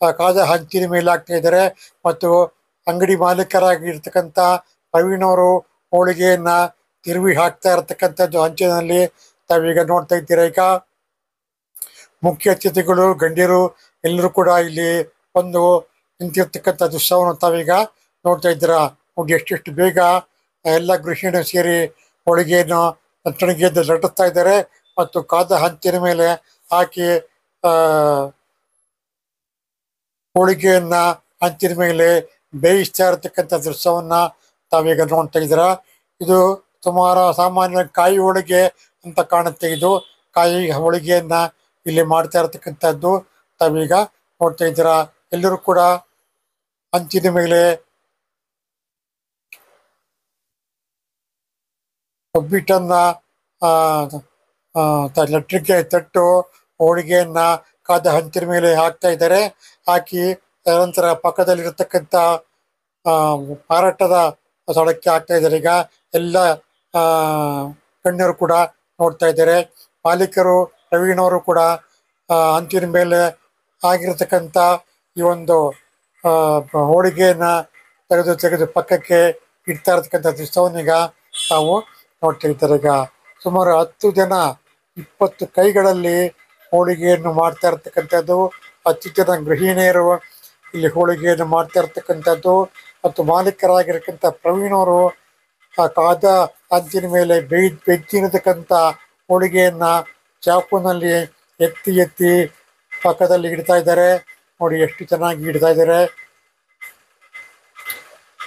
S1: ಕಾದ ಹಂಚಿನ ಮೇಲೆ ಹಾಕ್ತಾ ಇದ್ದಾರೆ ಮತ್ತು ಅಂಗಡಿ ಮಾಲೀಕರಾಗಿರ್ತಕ್ಕಂಥ ಪ್ರವೀಣ್ ಅವರು ಹೋಳಿಗೆಯನ್ನು ತಿರುವಿ ಹಾಕ್ತಾ ಇರತಕ್ಕಂಥದ್ದು ಅಂಚಿನಲ್ಲಿ ತಾವೀಗ ನೋಡ್ತಾ ಇದ್ದೀರಾ. ಈಗ ಮುಖ್ಯ ಅತಿಥಿಗಳು ಗಣ್ಯರು ಎಲ್ಲರೂ ಕೂಡ ಇಲ್ಲಿ ಒಂದು ನಿಂತಿರ್ತಕ್ಕಂಥ ದೃಶ್ಯವನ್ನು ತಾವೀಗ ನೋಡ್ತಾ ಇದ್ದೀರಾ. ನೋಡಿ ಎಷ್ಟೆಷ್ಟು ಬೇಗ ಎಲ್ಲ ಗೃಹಿಣಿಯರು ಸೇರಿ ಹೋಳಿಗೆಯನ್ನು ಲಟ್ಟಣಿಗೆಯನ್ನು ಲಟ್ಟಿಸ್ತಾ ಇದ್ದಾರೆ ಮತ್ತು ಕಾದ ಹಂಚಿನ ಮೇಲೆ ಹಾಕಿ ಹೋಳಿಗೆಯನ್ನ ಹಂಚಿನ ಮೇಲೆ ಬೇಯಿಸ್ತಾ ಇರತಕ್ಕಂಥ ದೃಶ್ಯವನ್ನ ತಾವೀಗ ನೋಡ್ತಾ ಇದ್ದೀರಾ. ಇದು ಸಾಮಾನ್ಯ ಕಾಯಿ ಹೋಳಿಗೆ ಅಂತ ಕಾಣುತ್ತೆ. ಇದು ಕಾಯಿ ಹೋಳಿಗೆಯನ್ನ ಇಲ್ಲಿ ಮಾಡ್ತಾ ಇರತಕ್ಕಂಥದ್ದು ತಾವೀಗ ನೋಡ್ತಾ ಇದ್ದೀರಾ. ಎಲ್ಲರೂ ಕೂಡ ಹಂಚಿನ ಮೇಲೆ ಒಬ್ಬಿಟ್ಟನ್ನ ಲಟ್ಟಣಿಗೆ ತಟ್ಟು ಹೋಳಿಗೆಯನ್ನ ಕಾದ ಹಂಚಿನ ಮೇಲೆ ಹಾಕ್ತಾ ಇದ್ದಾರೆ. ಹಾಕಿ ನಂತರ ಪಕ್ಕದಲ್ಲಿರತಕ್ಕಂಥ ಮಾರಾಟದ ಸ್ಥಳಕ್ಕೆ ಹಾಕ್ತಾ ಇದ್ದಾರೆ. ಈಗ ಎಲ್ಲ ಗಣ್ಯರು ಕೂಡ ನೋಡ್ತಾ ಇದ್ದಾರೆ. ಮಾಲೀಕರು ಪ್ರವೀಣ್ ಅವರು ಕೂಡ ಹಂಚಿನ ಮೇಲೆ ಆಗಿರತಕ್ಕಂಥ ಈ ಒಂದು ಹೋಳಿಗೆಯನ್ನ ತೆಗೆದು ಪಕ್ಕಕ್ಕೆ ಇಡ್ತಾ ಇರತಕ್ಕಂಥ ದೃಶ್ಯವನ್ನೀಗ ನಾವು ನೋಡ್ತಾ ಇದ್ದಾರೆ. ಈಗ ಸುಮಾರು 10 ಜನ 20 ಕೈಗಳಲ್ಲಿ ಹೋಳಿಗೆಯನ್ನು ಮಾಡ್ತಾ ಇರ್ತಕ್ಕಂಥದ್ದು. 10 ಜನ ಗೃಹಿಣಿಯರು ಇಲ್ಲಿ ಹೋಳಿಗೆಯನ್ನು ಮಾಡ್ತಾ ಇರ್ತಕ್ಕಂಥದ್ದು ಮತ್ತು ಮಾಲೀಕರಾಗಿರ್ತಕ್ಕಂಥ ಪ್ರವೀಣ್ ಅವರು ಕಾದ ಹಂಚಿನ ಮೇಲೆ ಬೆಚ್ಚಿರತಕ್ಕಂಥ ಹೋಳಿಗೆಯನ್ನ ಚಾಕುನಲ್ಲಿ ಎತ್ತಿ ಪಕ್ಕದಲ್ಲಿ ಇಡ್ತಾ ಇದ್ದಾರೆ. ನೋಡಿ ಎಷ್ಟು ಚೆನ್ನಾಗಿ ಇಡ್ತಾ ಇದ್ದಾರೆ.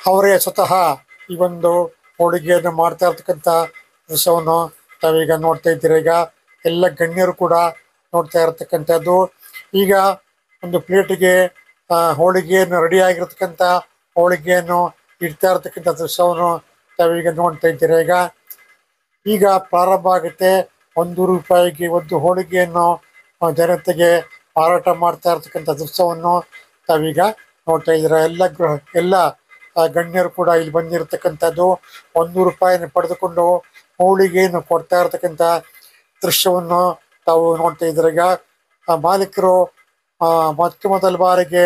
S1: ಅವರೇ ಸ್ವತಃ ಈ ಒಂದು ಹೋಳಿಗೆಯನ್ನು ಮಾಡ್ತಾ ಇರ್ತಕ್ಕಂಥ ದೃಶ್ಯವನ್ನು ತಾವೀಗ ನೋಡ್ತಾ ಇದ್ದೀರಾ. ಈಗ ಎಲ್ಲ ಗಣ್ಯರು ಕೂಡ ನೋಡ್ತಾ ಇರತಕ್ಕಂಥದ್ದು. ಈಗ ಒಂದು ಪ್ಲೇಟಿಗೆ ಹೋಳಿಗೆಯನ್ನು ರೆಡಿ ಆಗಿರ್ತಕ್ಕಂಥ ಹೋಳಿಗೆಯನ್ನು ಇಡ್ತಾ ಇರ್ತಕ್ಕಂಥ ದೃಶ್ಯವನ್ನು ತಾವೀಗ ನೋಡ್ತಾ ಇದ್ದೀರಾ. ಈಗ ಪ್ರಾರಂಭ ಆಗುತ್ತೆ. 1 ರೂಪಾಯಿಗೆ ಒಂದು ಹೋಳಿಗೆಯನ್ನು ಜನತೆಗೆ ಮಾರಾಟ ಮಾಡ್ತಾ ಇರ್ತಕ್ಕಂಥ ದೃಶ್ಯವನ್ನು ತಾವೀಗ ನೋಡ್ತಾ ಇದ್ದೀರಾ. ಎಲ್ಲ ಗಣ್ಯರು ಕೂಡ ಇಲ್ಲಿ ಬಂದಿರತಕ್ಕಂಥದ್ದು 1 ರೂಪಾಯಿನ ಪಡೆದುಕೊಂಡು ಹೋಳಿಗೆಯನ್ನು ಕೊಡ್ತಾ ಇರ್ತಕ್ಕಂಥ ದೃಶ್ಯವನ್ನು ತಾವು ನೋಡ್ತಾ ಇದ್ದೀರಾ. ಈಗ ಮಾಲೀಕರು ಮೊದಲ ಬಾರಿಗೆ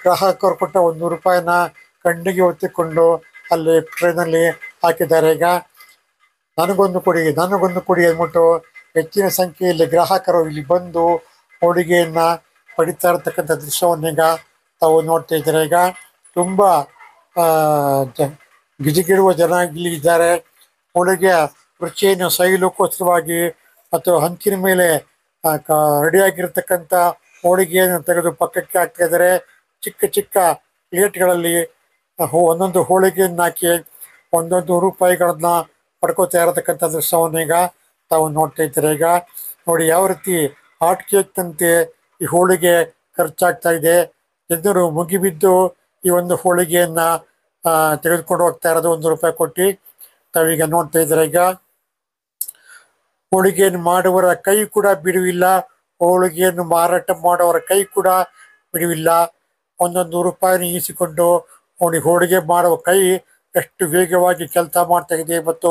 S1: ಗ್ರಾಹಕರು ಕೊಟ್ಟ 1 ರೂಪಾಯಿನ ಕಣ್ಣಿಗೆ ಒತ್ತಿಕೊಂಡು ಅಲ್ಲಿ ಟ್ರೈನಲ್ಲಿ ಹಾಕಿದ್ದಾರೆ. ಈಗ ನನಗೊಂದು ಕೊಡಿ ಅಂದ್ಬಿಟ್ಟು ಹೆಚ್ಚಿನ ಸಂಖ್ಯೆಯಲ್ಲಿ ಗ್ರಾಹಕರು ಇಲ್ಲಿ ಬಂದು ಹೋಳಿಗೆಯನ್ನ ಪಡಿತಾ ಇರತಕ್ಕಂಥ ದೃಶ್ಯವನ್ನೀಗ ತಾವು ನೋಡ್ತಾ ಇದ್ದಾರೆ. ಈಗ ತುಂಬ ಗಿಜಿಗಿಡುವ ಜನ ಇಲ್ಲಿ ಇದ್ದಾರೆ. ಹೋಳಿಗೆಯ ರುಚಿಯನ್ನು ಸವಿಯಲಿಕ್ಕೋಸ್ಕರವಾಗಿ ಮತ್ತು ಹಂಚಿನ ಮೇಲೆ ರೆಡಿಯಾಗಿರ್ತಕ್ಕಂಥ ಹೋಳಿಗೆಯನ್ನು ತೆಗೆದು ಪಕ್ಕಕ್ಕೆ ಹಾಕ್ತಾ ಇದ್ದಾರೆ. ಚಿಕ್ಕ ಪ್ಲೇಟ್ಗಳಲ್ಲಿ ಒಂದೊಂದು ಹೋಳಿಗೆಯನ್ನು ಹಾಕಿ 1 ರೂಪಾಯಿಗಳನ್ನ ಪಡ್ಕೋತಾ ಇರತಕ್ಕಂಥ ದೃಶ್ಯವನ್ನೀಗ ತಾವು ನೋಡ್ತಾ ಇದ್ದಾರೆ. ಈಗ ನೋಡಿ ಯಾವ ರೀತಿ ಹಾಟ್ ಕೇಕ್ನಂತೆ ಈ ಹೋಳಿಗೆ ಖರ್ಚಾಗ್ತಾ ಇದೆ. ಜನರು ಮುಗಿಬಿದ್ದು ಈ ಒಂದು ಹೋಳಿಗೆಯನ್ನ ತೆಗೆದುಕೊಂಡು ಹೋಗ್ತಾ ಇರೋದು 1 ರೂಪಾಯಿ ಕೊಟ್ಟು ತಾವೀಗ ನೋಡ್ತಾ ಇದ್ದಾರೆ. ಈಗ ಹೋಳಿಗೆಯನ್ನು ಮಾಡುವವರ ಕೈ ಕೂಡ ಬಿಡುವಿಲ್ಲ, ಹೋಳಿಗೆಯನ್ನು ಮಾರಾಟ ಮಾಡುವವರ ಕೈ ಕೂಡ ಬಿಡುವಿಲ್ಲ. 1 ರೂಪಾಯಿನ ಈಸಿಕೊಂಡು ಹೋಳಿಗೆ ಮಾಡುವ ಕೈ ಎಷ್ಟು ವೇಗವಾಗಿ ಕೆಲಸ ಮಾಡ್ತಾ ಇದೆ ಮತ್ತು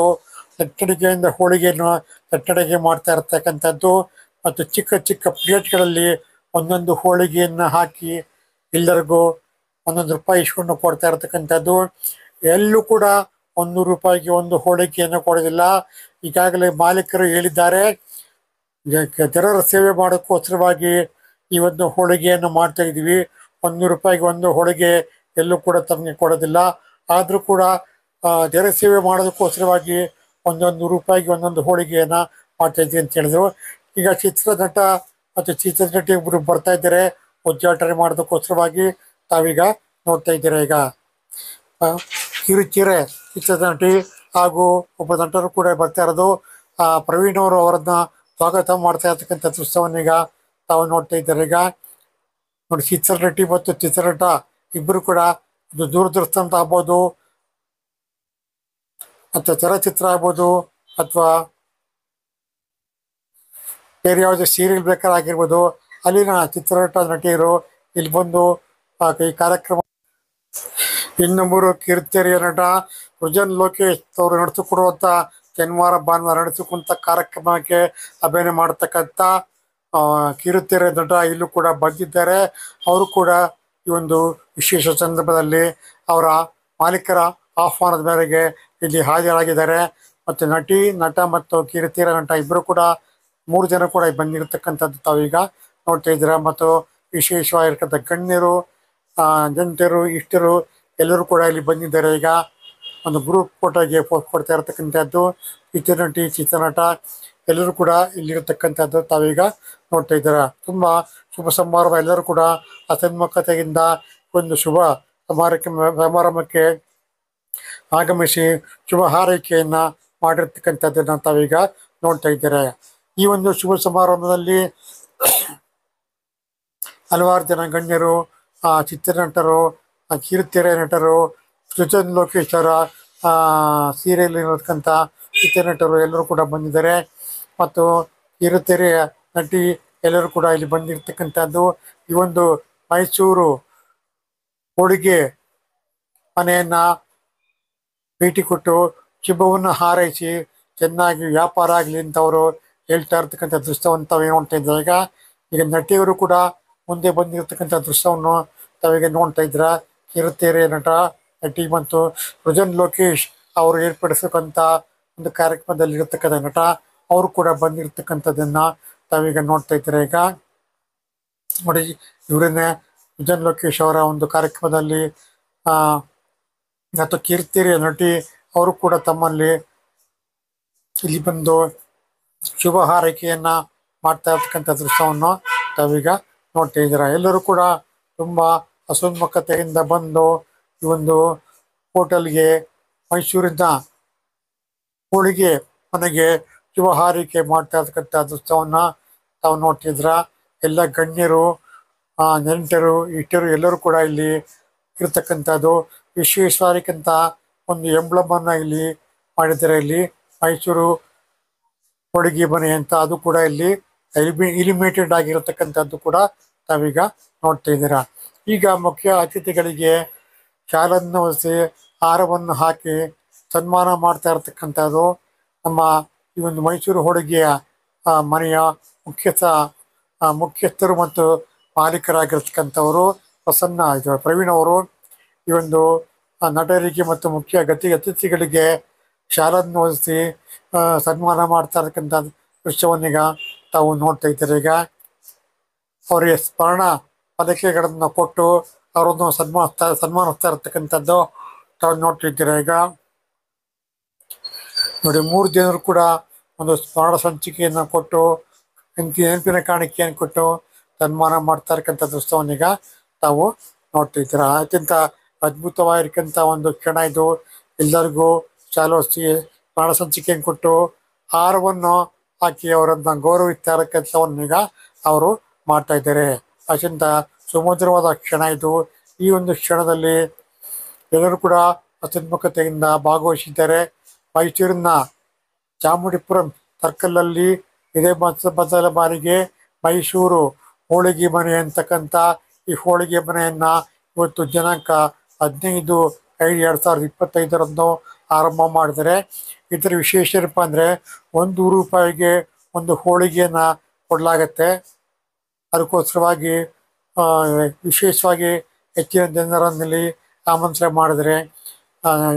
S1: ಲಟ್ಟಣಿಗೆಯಿಂದ ಹೋಳಿಗೆಯನ್ನು ಲಟ್ಟಣಿಗೆ ಮಾಡ್ತಾ ಇರ್ತಕ್ಕಂಥದ್ದು ಮತ್ತು ಚಿಕ್ಕ ಪ್ಲೇಟ್ಗಳಲ್ಲಿ ಒಂದೊಂದು ಹೋಳಿಗೆಯನ್ನು ಹಾಕಿ ಎಲ್ಲರಿಗೂ 1 ರೂಪಾಯಿ ಇಸ್ಕೊಂಡು ಕೊಡ್ತಾ ಇರ್ತಕ್ಕಂಥದ್ದು. ಎಲ್ಲೂ ಕೂಡ 1 ರೂಪಾಯಿಗೆ ಒಂದು ಹೋಳಿಗೆಯನ್ನು ಕೊಡೋದಿಲ್ಲ. ಈಗಾಗಲೇ ಮಾಲೀಕರು ಹೇಳಿದ್ದಾರೆ, ಜನರ ಸೇವೆ ಮಾಡೋಕ್ಕೋಸ್ಕರವಾಗಿ ಈ ಒಂದು ಹೋಳಿಗೆಯನ್ನು ಮಾಡ್ತಾ ಇದ್ದೀವಿ. 1 ರೂಪಾಯಿಗೆ ಒಂದು ಹೋಳಿಗೆ ಎಲ್ಲೂ ಕೂಡ ತಮಗೆ ಕೊಡೋದಿಲ್ಲ. ಆದರೂ ಕೂಡ ಜನರ ಸೇವೆ ಮಾಡೋದಕ್ಕೋಸ್ಕರವಾಗಿ 1 ರೂಪಾಯಿಗೆ ಒಂದೊಂದು ಹೋಳಿಗೆಯನ್ನು ಮಾಡ್ತಾ ಇದ್ದೀವಿ ಅಂತ ಹೇಳಿದ್ರು. ಈಗ ಚಿತ್ರನಟ ಮತ್ತು ಚಿತ್ರನಟಿ ಒಬ್ಬರು ಬರ್ತಾ ಇದ್ದಾರೆ ಉದ್ಘಾಟನೆ ಮಾಡೋದಕ್ಕೋಸ್ಕರವಾಗಿ ತಾವೀಗ ನೋಡ್ತಾ ಇದ್ದೀರಾ. ಈಗ ಕಿರುಚಿರೆ ಚಿತ್ರನಟಿ ಹಾಗೂ ಒಬ್ಬ ನಟರು ಕೂಡ ಬರ್ತಾ ಇರೋದು. ಪ್ರವೀಣ್ ಅವರು ಅವರನ್ನ ಸ್ವಾಗತ ಮಾಡ್ತಾ ಇರ್ತಕ್ಕಂಥ ದೃಶ್ಯವನ್ನೀಗ ತಾವು ನೋಡ್ತಾ ಇದ್ದಾರೆ. ಈಗ ನೋಡಿ, ಚಿತ್ರನಟಿ ಮತ್ತು ಚಿತ್ರನಟ ಇಬ್ಬರು ಕೂಡ ಇದು ದೂರದರ್ಶನ ಆಗ್ಬೋದು ಅಥವಾ ಚಲನಚಿತ್ರ ಆಗ್ಬೋದು ಅಥವಾ ಬೇರೆ ಯಾವುದೇ ಸೀರಿಯಲ್ ಬೇಕಾಗಿರ್ಬೋದು, ಅಲ್ಲಿನ ಚಿತ್ರನಟ ನಟಿಯರು ಇಲ್ಲಿ ಬಂದು ಈ ಕಾರ್ಯಕ್ರಮ. ಇನ್ನೊಬ್ಬರು ಕಿರುತೆರೆಯ ನಟ ಸೃಜನ್ ಲೋಕೇಶ್ ಅವರು ನಡೆಸಿಕೊಡುವಂಥ ಶನಿವಾರ ಭಾನುವಾರ ನಡೆಸಿಕೊಂಡ ಕಾರ್ಯಕ್ರಮಕ್ಕೆ ಅಭಿನಯ ಮಾಡತಕ್ಕಂಥ ಕಿರುತೆರೆ ನಟ ಇಲ್ಲೂ ಕೂಡ ಬಂದಿದ್ದಾರೆ. ಅವರು ಕೂಡ ಈ ಒಂದು ವಿಶೇಷ ಸಂದರ್ಭದಲ್ಲಿ ಅವರ ಮಾಲೀಕರ ಆಹ್ವಾನದ ಮೇರೆಗೆ ಇಲ್ಲಿ ಹಾಜರಾಗಿದ್ದಾರೆ. ಮತ್ತು ನಟಿ, ನಟ ಮತ್ತು ಕಿರುತೆರೆ ನಟ ಇಬ್ಬರು ಕೂಡ 3 ಜನ ಕೂಡ ಬಂದಿರತಕ್ಕಂಥದ್ದು ತಾವೀಗ ನೋಡ್ತಾ ಇದ್ದೀರಾ. ಮತ್ತು ವಿಶೇಷವಾಗಿರ್ತಕ್ಕಂಥ ಗಣ್ಯರು, ನೆಂಟರು, ಇಷ್ಟರು ಎಲ್ಲರೂ ಕೂಡ ಇಲ್ಲಿ ಬಂದಿದ್ದಾರೆ. ಈಗ ಒಂದು ಗ್ರೂಪ್ ಫೋಟೋಗೆ ಕೊಡ್ತಾ ಇರತಕ್ಕಂಥದ್ದು ಚಿತ್ರನಟಿ, ಚಿತ್ರನಟ ಎಲ್ಲರೂ ಕೂಡ ಇಲ್ಲಿರತಕ್ಕಂಥದ್ದು ತಾವೀಗ ನೋಡ್ತಾ ಇದ್ದೀರಾ. ತುಂಬಾ ಶುಭ ಸಮಾರಂಭ. ಎಲ್ಲರೂ ಕೂಡ ಅಸನ್ಮುಖತೆಯಿಂದ ಒಂದು ಶುಭ ಸಮಾರಂಭಕ್ಕೆ ಆಗಮಿಸಿ ಶುಭ ಹಾರೈಕೆಯನ್ನ ಮಾಡಿರ್ತಕ್ಕಂಥದ್ದನ್ನ ತಾವೀಗ ನೋಡ್ತಾ ಇದ್ದಾರೆ. ಈ ಒಂದು ಶುಭ ಸಮಾರಂಭದಲ್ಲಿ ಹಲವಾರು ಜನ ಗಣ್ಯರು, ಚಿತ್ರನಟರು, ಕಿರುತೆರೆ ನಟರು, ಸೃಜನ್ ಲೋಕೇಶ್ ಅವರ ಸೀರಿಯಲ್ ಇರತಕ್ಕಂಥ ಚಿತ್ರನಟರು ಎಲ್ಲರೂ ಕೂಡ ಬಂದಿದ್ದಾರೆ. ಮತ್ತು ಕಿರುತೆರೆಯ ನಟಿ ಎಲ್ಲರೂ ಕೂಡ ಇಲ್ಲಿ ಬಂದಿರತಕ್ಕಂಥದ್ದು. ಈ ಒಂದು ಮೈಸೂರು ಹೋಳಿಗೆ ಮನೆಯನ್ನ ಭೇಟಿ ಕೊಟ್ಟು ಶುಭವನ್ನು ಹಾರೈಸಿ ಚೆನ್ನಾಗಿ ವ್ಯಾಪಾರ ಆಗಲಿ ಅಂತ ಅವರು ಹೇಳ್ತಾ ಇರ್ತಕ್ಕಂಥ ದೃಶ್ಯವನ್ನು ತಾವೇ ನೋಡ್ತಾ ಇದ್ದಾರೆ. ಈಗ ನಟಿಯವರು ಕೂಡ ಮುಂದೆ ಬಂದಿರತಕ್ಕಂಥ ದೃಶ್ಯವನ್ನು ತಾವೀಗ ನೋಡ್ತಾ ಇದ್ರ. ಕಿರುತೆರೆ ನಟಿ ಮತ್ತು ಸೃಜನ್ ಲೋಕೇಶ್ ಅವರು ಏರ್ಪಡಿಸತಕ್ಕಂಥ ಒಂದು ಕಾರ್ಯಕ್ರಮದಲ್ಲಿ ಇರತಕ್ಕಂಥ ನಟ ಅವರು ಕೂಡ ಬಂದಿರತಕ್ಕಂಥದ್ದನ್ನ ತಾವೀಗ ನೋಡ್ತಾ ಇದ್ದಾರೆ. ಈಗ ನೋಡಿ, ಇವರನ್ನೇ ಸೃಜನ್ ಲೋಕೇಶ್ ಅವರ ಒಂದು ಕಾರ್ಯಕ್ರಮದಲ್ಲಿ ಮತ್ತು ಕಿರುತೆರೆ ನಟಿ ಅವರು ಕೂಡ ತಮ್ಮಲ್ಲಿ ಇಲ್ಲಿ ಬಂದು ಶುಭ ಹಾರೈಕೆಯನ್ನ ಮಾಡ್ತಾ ಇರ್ತಕ್ಕಂಥ ದೃಶ್ಯವನ್ನು ತಾವೀಗ ನೋಡ್ತಾ ಇದ್ದೀರಾ. ಎಲ್ಲರೂ ಕೂಡ ತುಂಬಾ ಅಸನ್ಮುಖತೆಯಿಂದ ಬಂದು ಈ ಒಂದು ಹೋಟೆಲ್ಗೆ, ಮೈಸೂರಿನ ಹೋಳಿಗೆ ಮನೆಗೆ ಶುಭ ಹಾರೈಕೆ ಮಾಡ್ತಾ ಇರ್ತಕ್ಕಂಥ ದೃಶ್ಯವನ್ನ ತಾವು ನೋಡ್ತಿದ್ರ. ಎಲ್ಲ ಗಣ್ಯರು, ನೆಂಟರು, ಇಷ್ಟರು ಎಲ್ಲರೂ ಕೂಡ ಇಲ್ಲಿ ಇರ್ತಕ್ಕಂಥದ್ದು. ವಿಶೇಷವಾಗಿರ್ತಕ್ಕಂಥ ಒಂದು ಎಂಬ್ಲಮ್ ಅನ್ನ ಇಲ್ಲಿ ಮಾಡಿದ್ದಾರೆ. ಇಲ್ಲಿ ಮೈಸೂರು ಹೋಳಿಗೆ ಮನೆ ಅಂತ ಅದು ಕೂಡ ಇಲ್ಲಿ ಇಲಿಮಿಟೆಡ್ ಆಗಿರತಕ್ಕಂಥದ್ದು ಕೂಡ ತಾವೀಗ ನೋಡ್ತಾ ಇದ್ದೀರಾ. ಈಗ ಮುಖ್ಯ ಅತಿಥಿಗಳಿಗೆ ಶಾಲನ್ನು ಹೊಲಿಸಿ ಹಾರವನ್ನು ಹಾಕಿ ಸನ್ಮಾನ ಮಾಡ್ತಾ ಇರತಕ್ಕಂಥದ್ದು ನಮ್ಮ ಈ ಒಂದು ಮೈಸೂರು ಹೋಳಿಗೆಯ ಮನೆಯ ಮುಖ್ಯಸ್ಥರು ಮತ್ತು ಮಾಲೀಕರಾಗಿರ್ತಕ್ಕಂಥವರು ಪ್ರವೀಣ್ ಅವರು ಈ ಒಂದು ನಟರಿಗೆ ಮತ್ತು ಮುಖ್ಯ ಅತಿಥಿಗಳಿಗೆ ಶಾಲನ್ನು ಹೊಲಿಸಿ ಸನ್ಮಾನ ಮಾಡ್ತಾ ಇರ್ತಕ್ಕಂಥ ದೃಶ್ಯವನ್ನೀಗ ತಾವು ನೋಡ್ತಾ ಇದ್ದಾರೆ. ಈಗ ಅವರಿಗೆ ಸ್ಮರಣ ಪದಕೆಗಳನ್ನು ಕೊಟ್ಟು ಅವರನ್ನು ಸನ್ಮಾನಿಸ್ತಾ ಇರ್ತಕ್ಕಂಥದ್ದು ತಾವು ನೋಡ್ತಿದ್ದೀರಾ. ಈಗ ನೋಡಿ, 3 ಜನರು ಕೂಡ ಒಂದು ಸ್ಮರಣ ಸಂಚಿಕೆಯನ್ನು ಕೊಟ್ಟು ನೆನಪಿನ ಕಾಣಿಕೆಯನ್ನು ಕೊಟ್ಟು ಸನ್ಮಾನ ಮಾಡ್ತಾ ಇರ್ತಕ್ಕಂಥ ದೃಶ್ಯವನ್ನೀಗ ತಾವು ನೋಡ್ತಿದ್ದೀರಾ. ಅತ್ಯಂತ ಅದ್ಭುತವಾಗಿರ್ತಕ್ಕಂಥ ಒಂದು ಕ್ಷಣ ಇದು. ಎಲ್ಲರಿಗೂ ಶಾಲೋತ್ಸಿ ಸ್ಮರಣ ಸಂಚಿಕೆಯನ್ನು ಕೊಟ್ಟು ಹಾರವನ್ನು ಹಾಕಿ ಅವರನ್ನ ಗೌರವಿಸ್ತಾ ಇರತಕ್ಕಂಥವನ್ನೀಗ ಅವರು ಮಾಡ್ತಾ ಇದ್ದಾರೆ. ಅತ್ಯಂತ ಸುಮಧುರವಾದ ಕ್ಷಣ ಇದು. ಈ ಒಂದು ಕ್ಷಣದಲ್ಲಿ ಎಲ್ಲರೂ ಕೂಡ ಅಸನ್ಮುಖತೆಯಿಂದ ಭಾಗವಹಿಸಿದ್ದಾರೆ. ಮೈಸೂರಿನ ಚಾಮುಂಡಿಪುರಂ ಸರ್ಕಲಲ್ಲಿ ಇದೇ ಮೊದಲ ಬಾರಿಗೆ ಮೈಸೂರು ಹೋಳಿಗೆ ಮನೆ ಅಂತಕ್ಕಂಥ ಈ ಹೋಳಿಗೆ ಮನೆಯನ್ನ ಇವತ್ತು ದಿನಾಂಕ 15/5/2025 ಆರಂಭ ಮಾಡಿದರೆ. ಇದರ ವಿಶೇಷ ಏನಪ್ಪ ಅಂದರೆ, ₹100 ಒಂದು ಹೋಳಿಗೆಯನ್ನ ಕೊಡಲಾಗತ್ತೆ. ಅದಕ್ಕೋಸ್ಕರವಾಗಿ ವಿಶೇಷವಾಗಿ ಹೆಚ್ಚಿನ ಜನರಲ್ಲಿ ಆಮಂತ್ರಣ ಮಾಡಿದರೆ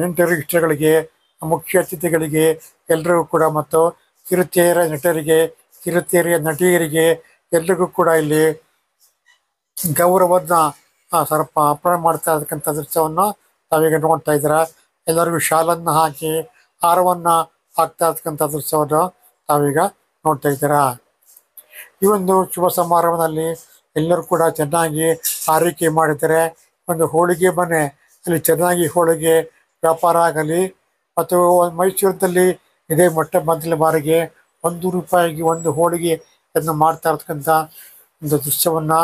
S1: ನೆಂಟರು ಇಷ್ಟಗಳಿಗೆ, ಮುಖ್ಯ ಅತಿಥಿಗಳಿಗೆ ಎಲ್ಲರಿಗೂ ಕೂಡ ಮತ್ತು ಕಿರುತೆರೆ ನಟರಿಗೆ, ಕಿರುತೆರೆಯ ನಟಿಯರಿಗೆ ಎಲ್ರಿಗೂ ಕೂಡ ಇಲ್ಲಿ ಗೌರವನ್ನ ಸ್ವಲ್ಪ ಅರ್ಪಣೆ ಮಾಡ್ತಾ ಇರ್ತಕ್ಕಂಥ ದೃಶ್ಯವನ್ನು ತಾವೀಗ ನೋಡ್ತಾ ಇದ್ದೀರಾ. ಎಲ್ಲರಿಗೂ ಶಾಲನ್ನು ಹಾಕಿ ಹಾರವನ್ನು ಹಾಕ್ತಾ ಇರ್ತಕ್ಕಂಥ ದೃಶ್ಯವನ್ನು ತಾವೀಗ ನೋಡ್ತಾ ಇದ್ದೀರಾ. ಈ ಒಂದು ಶುಭ ಸಮಾರಂಭದಲ್ಲಿ ಎಲ್ಲರೂ ಕೂಡ ಚೆನ್ನಾಗಿ ಆರೈಕೆ ಮಾಡಿದ್ದಾರೆ. ಒಂದು ಹೋಳಿಗೆ ಮನೆ ಅಲ್ಲಿ ಚೆನ್ನಾಗಿ ಹೋಳಿಗೆ ವ್ಯಾಪಾರ ಆಗಲಿ. ಮತ್ತು ಮೈಸೂರಿನಲ್ಲಿ ಇದೇ ಮೊದಲ ಬಾರಿಗೆ ₹100 ಒಂದು ಹೋಳಿಗೆ ಅದನ್ನು ಮಾಡ್ತಾ ಇರ್ತಕ್ಕಂಥ ಒಂದು ದೃಶ್ಯವನ್ನು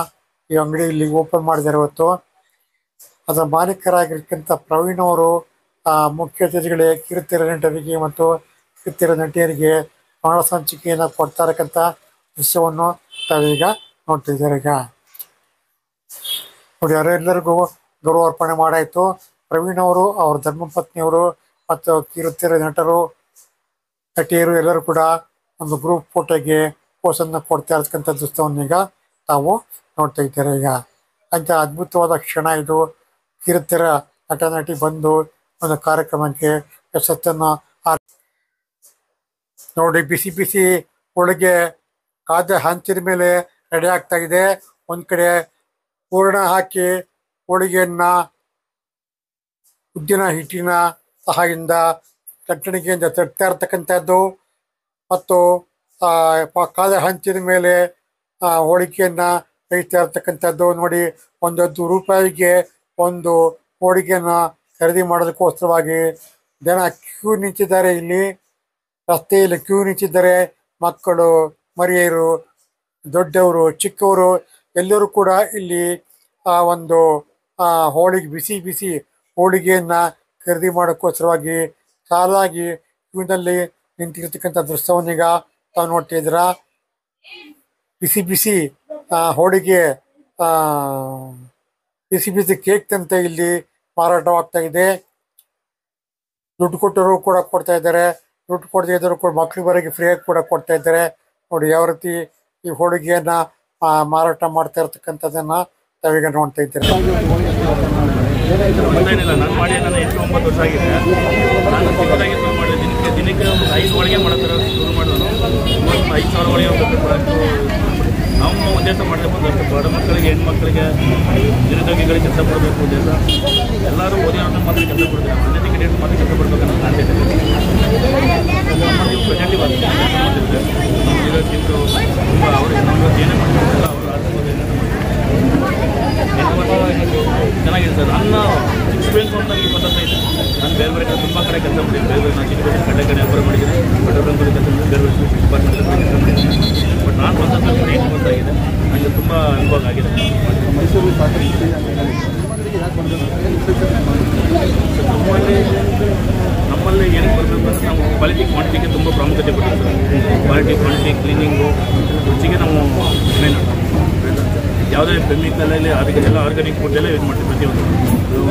S1: ಈ ಅಂಗಡಿಯಲ್ಲಿ ಓಪನ್ ಮಾಡಿದ್ದಾರೆ ಇವತ್ತು. ಅದರ ಮಾಲೀಕರಾಗಿರ್ತಕ್ಕಂಥ ಪ್ರವೀಣ್ ಅವರು ಮುಖ್ಯ ಅತಿಥಿಗಳಿಗೆ, ಕಿರುತೆರೆ ನಟರಿಗೆ ಮತ್ತು ಕಿರುತೆರೆ ನಟಿಯರಿಗೆ ಸ್ಮರಣ ಸಂಚಿಕೆಯನ್ನು ಕೊಡ್ತಾ ಇರತಕ್ಕಂಥ ದೃಶ್ಯವನ್ನು ತಾವೀಗ ನೋಡ್ತಿದ್ದಾರೆ. ಈಗ ನೋಡಿ, ಅವರೆಲ್ಲರಿಗೂ ಗೌರವಾರ್ಪಣೆ ಮಾಡಾಯಿತು. ಪ್ರವೀಣ್ ಅವರು, ಅವ್ರ ಧರ್ಮಪತ್ನಿಯವರು ಮತ್ತು ಕಿರುತೆರೆ ನಟಿಯರು ಎಲ್ಲರೂ ಕೂಡ ಒಂದು ಗ್ರೂಪ್ ಫೋಟೋಗೆ ಪೋಸನ್ನು ಕೊಡ್ತಾ ಇರ್ತಕ್ಕಂಥ ದೃಶ್ಯವನ್ನೀಗ ತಾವು ನೋಡ್ತಾ ಇದ್ದಾರೆ. ಈಗ ಅಂತ ಅದ್ಭುತವಾದ ಕ್ಷಣ ಇದು. ಕಿರುತೆರೆ ನಟಿ ಬಂದು ಒಂದು ಕಾರ್ಯಕ್ರಮಕ್ಕೆ ಯಶಸ್ಸನ್ನು ನೋಡಿ. ಬಿಸಿ ಬಿಸಿ ಹೋಳಿಗೆ ಕಾದ ಹಂಚಿನ ಮೇಲೆ ರೆಡಿ ಆಗ್ತಾ ಇದೆ. ಒಂದು ಕಡೆ ಹೂರಣ ಹಾಕಿ ಹೋಳಿಗೆಯನ್ನು ಉದ್ದಿನ ಹಿಟ್ಟಿನ ಸಹಾಯದಿಂದ ಚಟ್ಟಣಿಗೆಯಿಂದ ತಟ್ತಾ ಇರ್ತಕ್ಕಂಥದ್ದು ಮತ್ತು ಕಾದ ಹಂಚಿನ ಮೇಲೆ ಹೋಳಿಗೆಯನ್ನು ಬೇಯಿಸ್ತಾ ಇರ್ತಕ್ಕಂಥದ್ದು ನೋಡಿ. ₹1 ಒಂದು ಹೋಳಿಗೆಯನ್ನು ಖರೀದಿ ಮಾಡೋದಕ್ಕೋಸ್ಕರವಾಗಿ ಜನ ಕ್ಯೂ ನಿಂತಿದ್ದಾರೆ. ಇಲ್ಲಿ ರಸ್ತೆಯಲ್ಲಿ ಕ್ಯೂ ನಿಂತಿದ್ದಾರೆ. ಮಕ್ಕಳು, ಮರಿಯರು, ದೊಡ್ಡವರು, ಚಿಕ್ಕವರು ಎಲ್ಲರೂ ಕೂಡ ಇಲ್ಲಿ ಒಂದು ಹೋಳಿಗೆ ಬಿಸಿ ಬಿಸಿ ಹೋಳಿಗೆಯನ್ನು ಖರೀದಿ ಮಾಡೋಕ್ಕೋಸ್ಕರವಾಗಿ ಸಾಲಾಗಿ ಕ್ಯೂನಲ್ಲಿ ನಿಂತಿರ್ತಕ್ಕಂಥ ದೃಶ್ಯವನ್ನೀಗ ತಾವು ನೋಡ್ತಿದ್ದೀರಾ. ಬಿಸಿ ಬಿಸಿ ಹೋಳಿಗೆ, ಬಿಸಿ ಬಿಸಿ ಕೇಕ್ ಅಂತ ಇಲ್ಲಿ ಮಾರಾಟವಾಗ್ತಾ ಇದೆ. ದುಡ್ಡು ಕೊಟ್ಟರು ಕೂಡ ಕೊಡ್ತಾ ಇದ್ದಾರೆ, ದುಡ್ಡು ಕೊಡದೇ ಇದ್ದರೂ ಕೂಡ ಮಕ್ಕಳಿಗೆ ಫ್ರೀಯಾಗಿ ಕೂಡ ಕೊಡ್ತಾ ಇದ್ದಾರೆ. ನೋಡಿ ಯಾವ ರೀತಿ ಈ ಹೋಳಿಗೆಯನ್ನು ಮಾರಾಟ ಮಾಡ್ತಾ ಇರ್ತಕ್ಕಂಥದ್ದನ್ನು ತಾವೀಗ ನೋಡ್ತಾ ಇದ್ದೀರಾ.
S2: ನಾನು ಮಾಡಿ ನಾನು 8-9 ವರ್ಷ ಆಗಿದೆ. ನಾನು ಚಿಕ್ಕದಾಗಿ ಶುರು ಮಾಡಿದೆ. ದಿನಕ್ಕೆ ಒಂದು 5 ಹೋಳಿಗೆ ಮಾಡೋ ಥರ ಶುರು ಮಾಡಿದ್ರು. 5,000 ಹೋಳಿಗೆ ಕೊಡೋಕ್ಕೆ ನಮ್ಮ ಉದ್ದೇಶ ಮಾಡಬೇಕು. ಒಂದಷ್ಟು ಬಡ ಮಕ್ಕಳಿಗೆ, ಹೆಣ್ಮಕ್ಳಿಗೆ, ನಿರುದ್ಯೋಗಿಗಳಿಗೆ ಕೆಲಸ ಕೊಡಬೇಕು ಉದ್ದೇಶ. ಎಲ್ಲರೂ ಓದಿರೋದನ್ನ ಮಾತ್ರ ಕೆಲಸ ಕೊಡ್ತಾರೆ. ಅನ್ಯತೆ ಕಿಡಿಯನ್ನು ಮಾತ್ರ ಕೆಲಸ ಕೊಡಬೇಕನ್ನೋ ಕಾಣ್ತಿದೆ. ನಮ್ಮಲ್ಲಿ ಪ್ರೆಸೆಂಟಿವ್ ಕೆಲಸ ಮಾಡಿದ್ರೆ ನಮ್ಮ ಲೀಡರ್ಶಿಪ್ಪು ತುಂಬ ಅವ್ರಿಗೆ ನಮ್ಮ ಏನೇ ಮಾಡ್ತಿಲ್ಲ ಅವರು ಚೆನ್ನಾಗಿದೆ ಸರ್. ನನ್ನ ಎಕ್ಸ್ಪೀರಿಯನ್ಸ್ ಅಂತ 25. ನಾನು ಬೇರೆ ಬೇರೆ ಕಡೆ ತುಂಬ ಕಡೆ ಕೆಲಸ ಮಾಡಿದ್ದೀನಿ. ಬೇರೆ ಬೇರೆ ನಾನು ಚಿಕ್ಕ ಕಡೆ ವ್ಯಾಪಾರ ಮಾಡಿದ್ದೀನಿ. ಪೆಟ್ರೋಲ್ ಬಂಕ್ ಕೆಲಸ ಮಾಡಿ ಬೇರೆ ಬೇರೆ ಡಿಪಾರ್ಟ್ಮೆಂಟ್ ಕೆಲಸ ಮಾಡಿದ್ದೀನಿ. ಬಟ್ ನಾನು ಬಂದ 8 ಮಂತ್ ಆಗಿದೆ. ನನಗೆ ತುಂಬ ಅನುಭವ ಆಗಿದೆ. ಮೈಸೂರು ನಮ್ಮಲ್ಲಿ ಏನಕ್ಕೆ ಬರಬೇಕು ಅಂದರೆ ನಾವು ಕ್ವಾಲಿಟಿ ಕ್ವಾಂಟಿಟಿಗೆ ತುಂಬ ಪ್ರಾಮುಖ್ಯತೆ ಕೊಟ್ಟಿದ್ದೀವಿ. ಕ್ವಾಲಿಟಿ ಕ್ಲೀನಿಂಗು, ರುಚಿಗೆ ನಾವು ಮೇನ್. ಯಾವುದೇ ಕೆಮಿಕಲಲ್ಲಿ ಅದಕ್ಕೆ ಎಲ್ಲ ಆರ್ಗ್ಯಾನಿಕ್ ಫುಡ್ ಎಲ್ಲ ಯೂಸ್ ಮಾಡ್ತೀವಿ. ಪ್ರತಿಯೊಂದು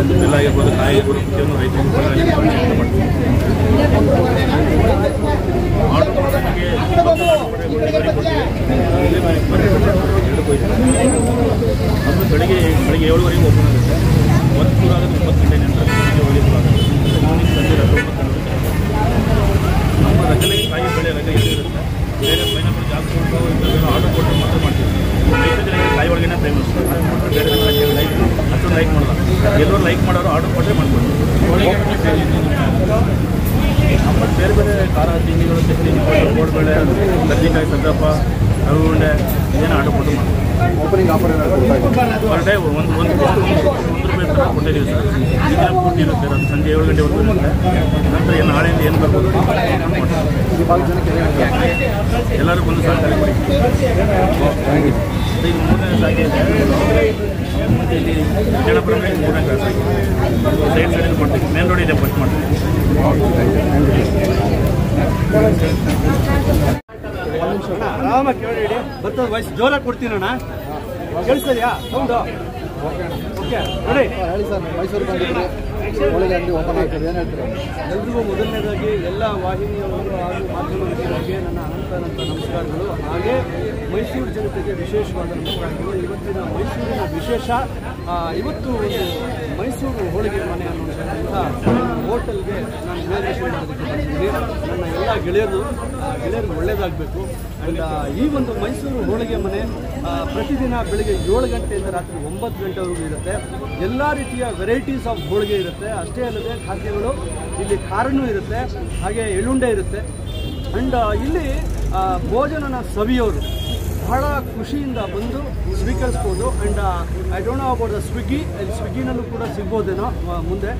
S2: ಒಂದು ಬೆಲ್ಲ ಆಗಿರ್ಬೋದು, ಕಾಯಿ ಆಗಿರ್ಬೋದು, ಪ್ರತಿಯೊಂದು ರೈತರಿಗೆ ಮಾಡ್ತೀವಿ. ಆರ್ಡರ್ ಮಾಡೋದಕ್ಕೆ 2 ಅದು ಬೆಳಿಗ್ಗೆ 7:30 ಓಪನ್ ಆಗುತ್ತೆ. 1 ಆಗುತ್ತೆ 9 ಗಂಟೆ ನಂತರ ಮಾರ್ನಿಂಗ್ ಸಂಜೆ 9 ನಮ್ಮ ರಚನೆಗೆ ಕಾಯಿ ಬೆಳೆ ರಜೆ ಇರುತ್ತೆ. ಬೇರೆ ಪೈನಾಪಲ್ ಜಾಸ್ತಿ ಆರ್ಡರ್ ಕೊಟ್ಟು ಮಾತ್ರ ಮಾಡ್ತೀವಿ. 5 ಜನಕ್ಕೆ ಕಾಯಿ ಒಳಗೇನೆ ಫೇಮಸ್. ಬೇರೆ ಅಷ್ಟೊಂದು ಲೈಕ್ ಮಾಡೋಲ್ಲ. ಎಲ್ಲರೂ ಲೈಕ್ ಮಾಡೋರು ಆರ್ಡರ್ ಕೊಟ್ಟರೆ ಮಾಡ್ಬೋದು. ನಮ್ಮಲ್ಲಿ ಬೇರೆ ಬೇರೆ ಖಾರ ತಿಂಡಿಗಳು, ಚಟ್ನಿ, ಕೋಡ್ಬೇಳೆ, ಕರ್ಜಿಕಾಯಿ, ಸಜ್ಜಪ್ಪ, ರವೆ ಉಂಡೆ ಇದೇನು ಆರ್ಡರ್ ಕೊಟ್ಟು ಮಾಡ್ತೀವಿ. ಓಪನಿಂಗ್ ಆಫರ್ ಪರ್ ಡೇ ಒಂದು ₹1 ಥರ ಕೊಟ್ಟಿದ್ದೀವಿ ಸರ್. ಇದೆಲ್ಲ ಪೂರ್ತಿ ಇರುತ್ತೆ. ಅದು ಸಂಜೆ 7 ಗಂಟೆವರೆಗೂ ಇರುತ್ತೆ. ನಂತರ ಏನು ನಾಳೆಯಿಂದ ಏನು ಬರ್ಬೋದು ಎಲ್ಲರೂ ಬಂದು ಸಹಕಾರಿ ಕೊಡಿ. ಈಗ 3ನೇ ಶಾಖೆ ಇದೆ. ಮತ್ತು ಇಲ್ಲಿ ವಿಜಯಪುರ 3ನೇ ಕ್ಲಾಸ್ ಆಗಿದೆ. ಸೈಡಲ್ಲಿ ಕೊಡ್ತೀವಿ. ಮೇನ್ ರೋಡ್ ಇದೆ, ಫಸ್ಟ್ ಮಾಡ್ತೀವಿ.
S4: ಆರಾಮ ಕೇಳಿ ಬರ್ತದೆ. ವಯಸ್ಸು ಜೋರಾಗಿ ಕೊಡ್ತೀನಣ್ಣ. ಕೇಳಿಸ್ತಿದ್ಯಾ ಸೌಂಡು? ಓಕೆ ನೋಡಿ
S5: ಹೇಳಿ ಸರ್. ಮೈಸೂರು ಬಂದಿದ್ದೀರಿ, ಹೋಳಿಗೆ ಅಂಗಡಿ ಓಪನ್ ಆಗ್ತದೆ, ಏನು ಹೇಳ್ತೀರಾ?
S4: ಎಲ್ರಿಗೂ ಮೊದಲನೇದಾಗಿ ಎಲ್ಲ ವಾಹಿನಿಯವರು ಹಾಗೂ ಮಾಧ್ಯಮ ಮಿತ್ರರಿಗೆ ನನ್ನ ಅನಂತ ನಮಸ್ಕಾರಗಳು. ಹಾಗೆ ಮೈಸೂರು ಜನತೆಗೆ ವಿಶೇಷವಾದ ನಮಸ್ಕಾರಗಳು. ಇವತ್ತಿನ ಮೈಸೂರಿನ ವಿಶೇಷ, ಇವತ್ತು ಒಂದು ಮೈಸೂರು ಹೋಳಿಗೆ ಮನೆ ಅನ್ನುವಂಥ ಹೋಟೆಲ್ಗೆ ನಾನು ಇನಾಗ್ರೇಷನ್ ಮಾಡೋದಕ್ಕೆ ಬಂದಿದ್ದೀನಿ. ನನ್ನ ಎಲ್ಲ ಗೆಳೆಯರಿಗೆ ಒಳ್ಳೆಯದಾಗಬೇಕು. ಆ್ಯಂಡ್ ಈ ಒಂದು ಮೈಸೂರು ಹೋಳಿಗೆ ಮನೆ ಪ್ರತಿದಿನ ಬೆಳಗ್ಗೆ 7 ಗಂಟೆಯಿಂದ ರಾತ್ರಿ 9 ಗಂಟೆವರೆಗೂ ಇರುತ್ತೆ. ಎಲ್ಲ ರೀತಿಯ ವೆರೈಟೀಸ್ ಆಫ್ ಹೋಳಿಗೆ ಇರುತ್ತೆ. ಅಷ್ಟೇ ಅಲ್ಲದೆ ಖಾದ್ಯಗಳು ಇಲ್ಲಿ ಖಾರನೂ ಇರುತ್ತೆ, ಹಾಗೆ ಎಳ್ಳುಂಡೆ ಇರುತ್ತೆ. ಆ್ಯಂಡ್ ಇಲ್ಲಿ ಭೋಜನನ ಸವಿಯೋರು ಬಹಳ ಖುಷಿಯಿಂದ ಬಂದು ಸ್ವೀಕರಿಸ್ಬೋದು. And I don't know about the ಸ್ವಿಗ್ಗಿನಲ್ಲೂ ಕೂಡ ಸಿಗ್ಬೋದೇನೋ ಮುಂದೆ.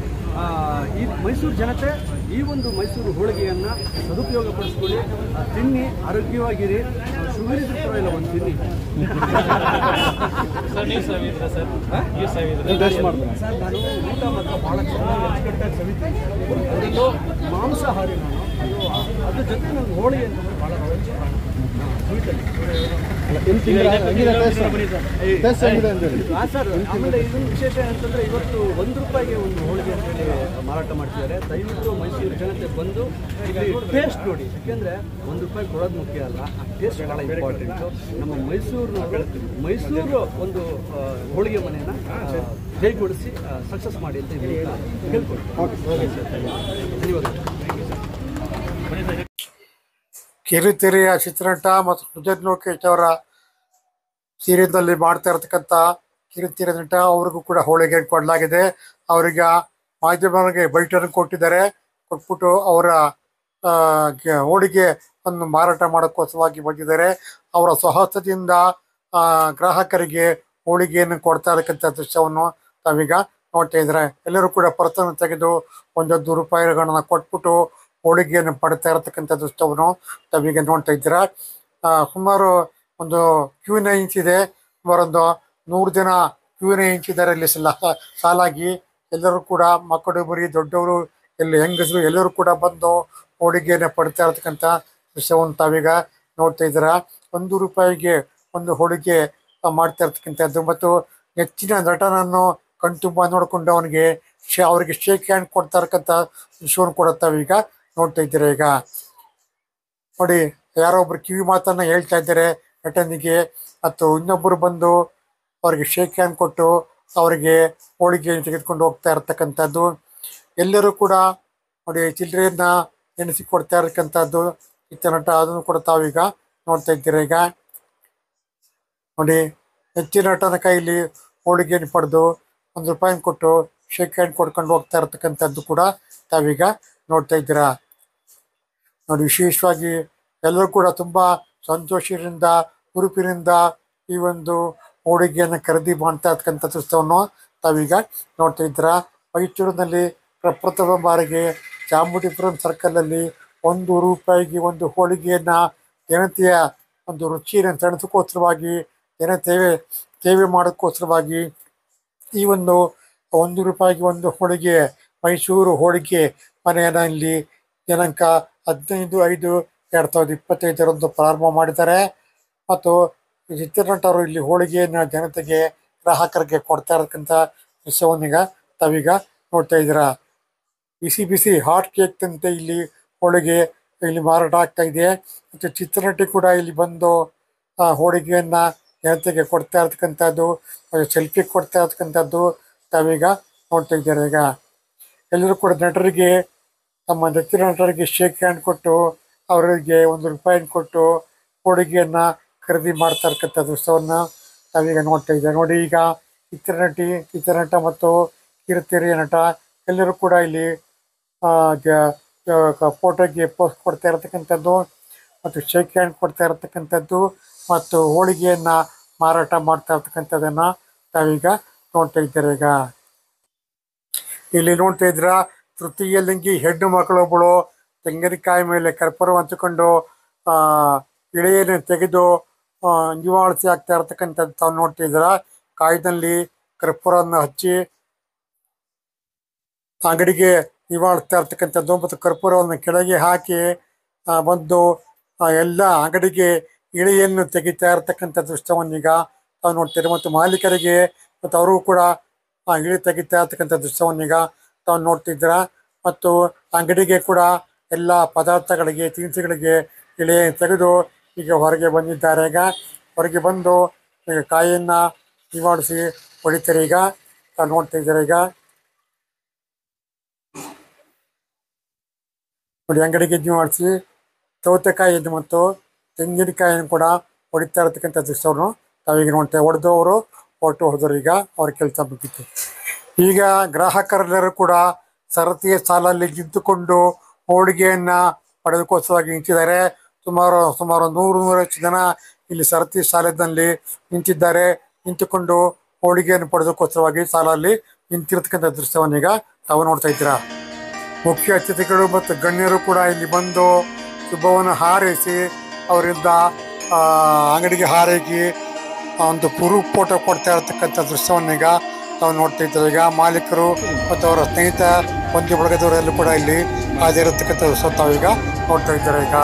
S4: ಈ ಮೈಸೂರು ಜನತೆ ಈ ಒಂದು ಮೈಸೂರು ಹೋಳಿಗೆಯನ್ನು ಸದುಪಯೋಗಪಡಿಸ್ಕೊಳ್ಳಿ, ತಿನ್ನಿ, ಆರೋಗ್ಯವಾಗಿರಿ. ಶುಗರ್ ಇದ್ರೂ ಪರವಾಗಿಲ್ಲ, ಒಂದು ತಿನ್ನಿ. ಸರ್ ನಾನು ಊಟ ಮಾತ್ರ ಭಾಳ ಚೆನ್ನಾಗಿ ಅಚ್ಚುಕಟ್ಟಾಗಿ ಸವಿತೀನಿ. ಅದರಲ್ಲೂ ಮಾಂಸಾಹಾರಿ ನಾನು. ಅದ್ರ ಜೊತೆ ನನಗೆ ಹೋಳಿಗೆ ಅಂತಂದರೆ ಭಾಳ ಇಷ್ಟ. ಸರ್ ಆಮೇಲೆ ಇದೊಂದು ವಿಶೇಷ ಅಂತಂದರೆ ಇವತ್ತು ₹1 ಒಂದು ಹೋಳಿಗೆ ಅಂತೇಳಿ ಮಾರಾಟ ಮಾಡ್ತಿದ್ದಾರೆ. ದಯವಿಟ್ಟು ಮೈಸೂರು ಜನತೆ ಬಂದು ಇಲ್ಲಿ ಟೇಸ್ಟ್ ನೋಡಿ. ಯಾಕೆಂದರೆ ₹1 ಕೊಡೋದು ಮುಖ್ಯ ಅಲ್ಲ, ಆ ಟೇಸ್ಟ್ ಭಾಳ ಇಂಪಾರ್ಟೆಂಟು. ನಮ್ಮ ಮೈಸೂರು ಒಂದು ಹೋಳಿಗೆ ಮನೆಯನ್ನು ಜೈಗೂಡಿಸಿ ಸಕ್ಸಸ್ ಮಾಡಿ ಅಂತ ಹೇಳ್ಕೊಡ್ತೀವಿ. ಧನ್ಯವಾದಗಳು.
S1: ಕಿರುತೆರೆಯ ಚಿತ್ರನಟ ಮತ್ತು ಸುಜಾತ್ ಲೋಕೇಶ್ ಅವರ ಸೀರಿಯಲ್ನಲ್ಲಿ ಮಾಡ್ತಾ ಇರತಕ್ಕಂಥ ಕಿರುತೆರೆ ನಟ ಅವ್ರಿಗೂ ಕೂಡ ಹೋಳಿಗೆ ಕೊಡಲಾಗಿದೆ. ಅವರಿಗೆ ಮಾಧ್ಯಮಗಳಿಗೆ ಬೈಟನ್ನು ಕೊಟ್ಟಿದ್ದಾರೆ. ಕೊಟ್ಬಿಟ್ಟು ಅವರ ಹೋಳಿಗೆ ಅನ್ನು ಮಾರಾಟ ಮಾಡೋಕ್ಕೋಸ್ಕರವಾಗಿ ಬಂದಿದ್ದಾರೆ. ಅವರ ಸ್ವಹಸ್ತದಿಂದ ಗ್ರಾಹಕರಿಗೆ ಹೋಳಿಗೆಯನ್ನು ಕೊಡ್ತಾ ಇರತಕ್ಕಂಥ ದೃಶ್ಯವನ್ನು ತಾವೀಗ ನೋಡ್ತಾ ಇದ್ದಾರೆ. ಎಲ್ಲರೂ ಕೂಡ ಪರ್ಸನ್ನು ತೆಗೆದು ₹100 ಕೊಟ್ಬಿಟ್ಟು ಹೋಳಿಗೆಯನ್ನು ಪಡ್ತಾ ಇರತಕ್ಕಂಥ ದೃಶ್ಯವನ್ನು ತಾವೀಗ ನೋಡ್ತಾ ಇದ್ದೀರಾ. ಸುಮಾರು ಒಂದು ಕ್ಯೂನ ಇಂಚಿದೆ. ಸುಮಾರೊಂದು 100 ಜನ ಕ್ಯೂನ ಇಂಚಿದ್ದಾರೆ ಇಲ್ಲಿ ಸಾಲಾಗಿ. ಎಲ್ಲರೂ ಕೂಡ ಮಕ್ಕಳು ಬರೀ ದೊಡ್ಡವರು ಇಲ್ಲಿ ಹೆಂಗಸರು ಎಲ್ಲರೂ ಕೂಡ ಬಂದು ಹೋಳಿಗೆಯನ್ನು ಪಡ್ತಾ ಇರತಕ್ಕಂಥ ದೃಶ್ಯವನ್ನು ತಾವೀಗ ನೋಡ್ತಾ ಇದ್ದೀರಾ. ₹1 ಒಂದು ಹೋಳಿಗೆ ಮಾಡ್ತಾ ಇರ್ತಕ್ಕಂಥದ್ದು ಮತ್ತು ನೆಚ್ಚಿನ ನಟನನ್ನು ಕಣ್ತುಂಬ ನೋಡಿಕೊಂಡು ಅವ್ರಿಗೆ ಶೇಕ್ ಹ್ಯಾಂಡ್ ಕೊಡ್ತಾ ಇರತಕ್ಕಂಥ ದೃಶ್ಯವನ್ನು ಕೂಡ ತಾವೀಗ ನೋಡ್ತಾ ಇದ್ದೀರಾ. ಈಗ ನೋಡಿ, ಯಾರೋ ಒಬ್ರು ಕಿವಿ ಮಾತನ್ನ ಹೇಳ್ತಾ ಇದ್ದಾರೆ ನಟನಿಗೆ, ಮತ್ತು ಇನ್ನೊಬ್ಬರು ಬಂದು ಅವ್ರಿಗೆ ಶೇಕ್ ಹ್ಯಾಂಡ್ ಕೊಟ್ಟು ಅವರಿಗೆ ಹೋಳಿಗೆ ತೆಗೆದುಕೊಂಡು ಹೋಗ್ತಾ ಇರ್ತಕ್ಕಂಥದ್ದು. ಎಲ್ಲರೂ ಕೂಡ ನೋಡಿ ಚಿಲ್ಲರೆಯನ್ನ ಎಣಿಸಿ ಕೊಡ್ತಾ ಇರತಕ್ಕಂಥದ್ದು ಚಿತ್ರನಟ, ಅದನ್ನು ಕೂಡ ತಾವೀಗ ನೋಡ್ತಾ ಇದ್ದೀರಾ. ಈಗ ನೋಡಿ, ಹೆಚ್ಚಿನ ನಟನ ಕೈಲಿ ಹೋಳಿಗೆಯನ್ನು ಪಡೆದು ₹1 ಕೊಟ್ಟು ಶೇಕ್ ಹ್ಯಾಂಡ್ ಕೊಡ್ಕೊಂಡು ಹೋಗ್ತಾ ಇರ್ತಕ್ಕಂಥದ್ದು ಕೂಡ ತಾವೀಗ ನೋಡ್ತಾ ಇದ್ದೀರಾ. ನೋಡಿ, ವಿಶೇಷವಾಗಿ ಎಲ್ಲರೂ ಕೂಡ ತುಂಬ ಸಂತೋಷದಿಂದ ಹುರುಪಿನಿಂದ ಈ ಒಂದು ಹೋಳಿಗೆಯನ್ನು ಖರೀದಿ ಮಾಡ್ತಾ ಇರ್ತಕ್ಕಂಥ ದೃಶ್ಯವನ್ನು ತಾವೀಗ ನೋಡ್ತಾ ಇದ್ದೀರಾ. ಮೈಸೂರಿನಲ್ಲಿ ಪ್ರಪ್ರಥಮ ಬಾರಿಗೆ ಚಾಮುಂಡಿಪುರಂ ಸರ್ಕಲಲ್ಲಿ ₹1 ಒಂದು ಹೋಳಿಗೆಯನ್ನು ಜನತೆಯ ಒಂದು ರುಚಿಯನ್ನು ತಣಿಸೋಕ್ಕೋಸ್ಕರವಾಗಿ ಸೇವೆ ಮಾಡೋಕ್ಕೋಸ್ಕರವಾಗಿ ಈ ಒಂದು ₹1 ಒಂದು ಹೋಳಿಗೆ ಮೈಸೂರು ಹೋಳಿಗೆ ಮನೆಯಲ್ಲಿ ದಿನಾಂಕ 15/5/2025 ಪ್ರಾರಂಭ ಮಾಡಿದ್ದಾರೆ. ಮತ್ತು ಚಿತ್ರನಟರು ಇಲ್ಲಿ ಹೋಳಿಗೆಯನ್ನು ಜನತೆಗೆ ಗ್ರಾಹಕರಿಗೆ ಕೊಡ್ತಾ ಇರತಕ್ಕಂಥ ದೃಶ್ಯವನ್ನೀಗ ತಾವೀಗ ನೋಡ್ತಾ ಇದ್ದೀರಾ. ಬಿಸಿ ಬಿಸಿ ಹಾಟ್ ಕೇಕ್ ತಂತೆ ಇಲ್ಲಿ ಹೋಳಿಗೆ ಇಲ್ಲಿ ಮಾರಾಟ ಆಗ್ತಾ ಇದೆ. ಮತ್ತು ಚಿತ್ರನಟಿ ಕೂಡ ಇಲ್ಲಿ ಬಂದು ಹೋಳಿಗೆಯನ್ನು ಜನತೆಗೆ ಕೊಡ್ತಾ ಇರ್ತಕ್ಕಂಥದ್ದು, ಸೆಲ್ಫಿ ಕೊಡ್ತಾ ಇರ್ತಕ್ಕಂಥದ್ದು ತಾವೀಗ ನೋಡ್ತಾ ಇದ್ದಾರೆ. ಈಗ ಎಲ್ಲರೂ ಕೂಡ ನಟರಿಗೆ ತಮ್ಮ ನೆಚ್ಚಿನ ನಟರಿಗೆ ಶೇಕ್ ಹ್ಯಾಂಡ್ ಕೊಟ್ಟು ಅವರಿಗೆ ₹1 ಕೊಟ್ಟು ಹೋಳಿಗೆಯನ್ನು ಖರೀದಿ ಮಾಡ್ತಾ ಇರ್ತಕ್ಕಂಥ ದೃಶ್ಯವನ್ನು ತಾವೀಗ ನೋಡ್ತಾ ಇದ್ದಾರೆ. ನೋಡಿ, ಈಗ ಚಿತ್ರನಟ ಮತ್ತು ಕಿರುತೆರೆಯ ನಟ ಎಲ್ಲರೂ ಕೂಡ ಇಲ್ಲಿ ಫೋಟೋಗೆ ಪೋಸ್ಟ್ ಕೊಡ್ತಾ ಇರತಕ್ಕಂಥದ್ದು ಮತ್ತು ಶೇಕ್ ಹ್ಯಾಂಡ್ ಕೊಡ್ತಾ ಇರತಕ್ಕಂಥದ್ದು ಮತ್ತು ಹೋಳಿಗೆಯನ್ನು ಮಾರಾಟ ಮಾಡ್ತಾ ಇರ್ತಕ್ಕಂಥದ್ದನ್ನು ತಾವೀಗ ನೋಡ್ತಾ ಇದ್ದಾರೆ. ಈಗ ಇಲ್ಲಿ ನೋಡ್ತಾ ಇದ್ರ ತೃತೀಯ ಲಿಂಗಿ ಹೆಣ್ಣು ಮಕ್ಕಳೊಬ್ಬಳು ತೆಂಗಿನಕಾಯಿ ಮೇಲೆ ಕರ್ಪೂರ ಹಂಚಿಕೊಂಡು ಇಳೆಯನ್ನು ತೆಗೆದು ನಿವಾಳಿಸಿ ಆಗ್ತಾ ಇರ್ತಕ್ಕಂಥದ್ದು ತಾವು ನೋಡ್ತಾ ಇದ್ದೀರಾ. ಕಾಯಿನಲ್ಲಿ ಕರ್ಪೂರವನ್ನು ಹಚ್ಚಿ ಅಂಗಡಿಗೆ ನಿವಾಳಿಸ್ತಾ ಇರ್ತಕ್ಕಂಥದ್ದು ಮತ್ತು ಕರ್ಪೂರವನ್ನು ಕೆಳಗೆ ಹಾಕಿ ಬಂದು ಎಲ್ಲ ಅಂಗಡಿಗೆ ಇಳೆಯನ್ನು ತೆಗಿತಾ ಇರ್ತಕ್ಕಂಥ ದೃಶ್ಯವನ್ನೀಗ ತಾವು ನೋಡ್ತೀರಿ. ಮತ್ತು ಮಾಲೀಕರಿಗೆ ಮತ್ತು ಅವರು ಕೂಡ ಇಳೆ ತೆಗಿತಾ ಇರ್ತಕ್ಕಂಥ ದೃಶ್ಯವನ್ನೀಗ ತಾವು ನೋಡ್ತಿದ್ದೀರಾ. ಮತ್ತು ಅಂಗಡಿಗೆ ಕೂಡ ಎಲ್ಲ ಪದಾರ್ಥಗಳಿಗೆ ತಿನಿಸುಗಳಿಗೆ ಇಳೆ ತೆಗೆದು ಈಗ ಹೊರಗೆ ಬಂದಿದ್ದಾರೆ. ಈಗ ಹೊರಗೆ ಬಂದು ಈಗ ಕಾಯಿಯನ್ನು ನಿವಾಳಿಸಿ ಹೊಡಿತಾರೆ. ಈಗ ತಾವು ನೋಡ್ತಾ ಇದ್ದಾರೆ. ಈಗ ನೋಡಿ, ಅಂಗಡಿಗೆ ನಿವಾಳಿಸಿ ಸೌತೆಕಾಯಿಯನ್ನು ಮತ್ತು ತೆಂಗಿನಕಾಯಿಯನ್ನು ಕೂಡ ಹೊಡಿತಾ ಇರತಕ್ಕಂಥ ದೃಶ್ಯವನ್ನು ತಾವೀಗ ನೋಡ್ತೇವೆ. ಹೊಡೆದವರು ಹೋದರು. ಈಗ ಅವ್ರ ಕೆಲಸ ಮುಗಿತು. ಈಗ ಗ್ರಾಹಕರೆಲ್ಲರೂ ಕೂಡ ಸರತಿಯ ಸಾಲಲ್ಲಿ ನಿಂತುಕೊಂಡು ಹೋಳಿಗೆಯನ್ನು ಪಡೆದುಕೋಸ್ಕರವಾಗಿ ನಿಂತಿದ್ದಾರೆ. ಸುಮಾರು 100-150 ಜನ ಇಲ್ಲಿ ಸರತಿ ಸಾಲಿನಲ್ಲಿ ನಿಂತುಕೊಂಡು ಹೋಳಿಗೆಯನ್ನು ಪಡೆದುಕೋಸ್ಕರವಾಗಿ ಸಾಲಲ್ಲಿ ನಿಂತಿರತಕ್ಕಂಥ ದೃಶ್ಯವನ್ನೀಗ ತಾವು ನೋಡ್ತಾ ಇದ್ದೀರಾ. ಮುಖ್ಯ ಅತಿಥಿಗಳು ಮತ್ತು ಗಣ್ಯರು ಕೂಡ ಇಲ್ಲಿ ಬಂದು ಶುಭವನ್ನು ಹಾರೈಸಿ ಅವರಿಂದ ಅಂಗಡಿಗೆ ಹಾರೈಸಿ ಒಂದು ಫೋಟೋ ಕೊಡ್ತಾ ಇರತಕ್ಕಂಥ ದೃಶ್ಯವನ್ನೀಗ ತಾವು ನೋಡ್ತಾ ಇದ್ದಾರೆ. ಈಗ ಮಾಲೀಕರು ಮತ್ತು ಅವರ ಸ್ನೇಹಿತ ಬಂಧು ಬಳಗದವರೆಲ್ಲೂ ಕೂಡ ಇಲ್ಲಿ ಹಾಜರಿರತಕ್ಕಂಥ ದೃಶ್ಯ ತಾವೀಗ ನೋಡ್ತಾ ಇದ್ದಾರೆ. ಈಗ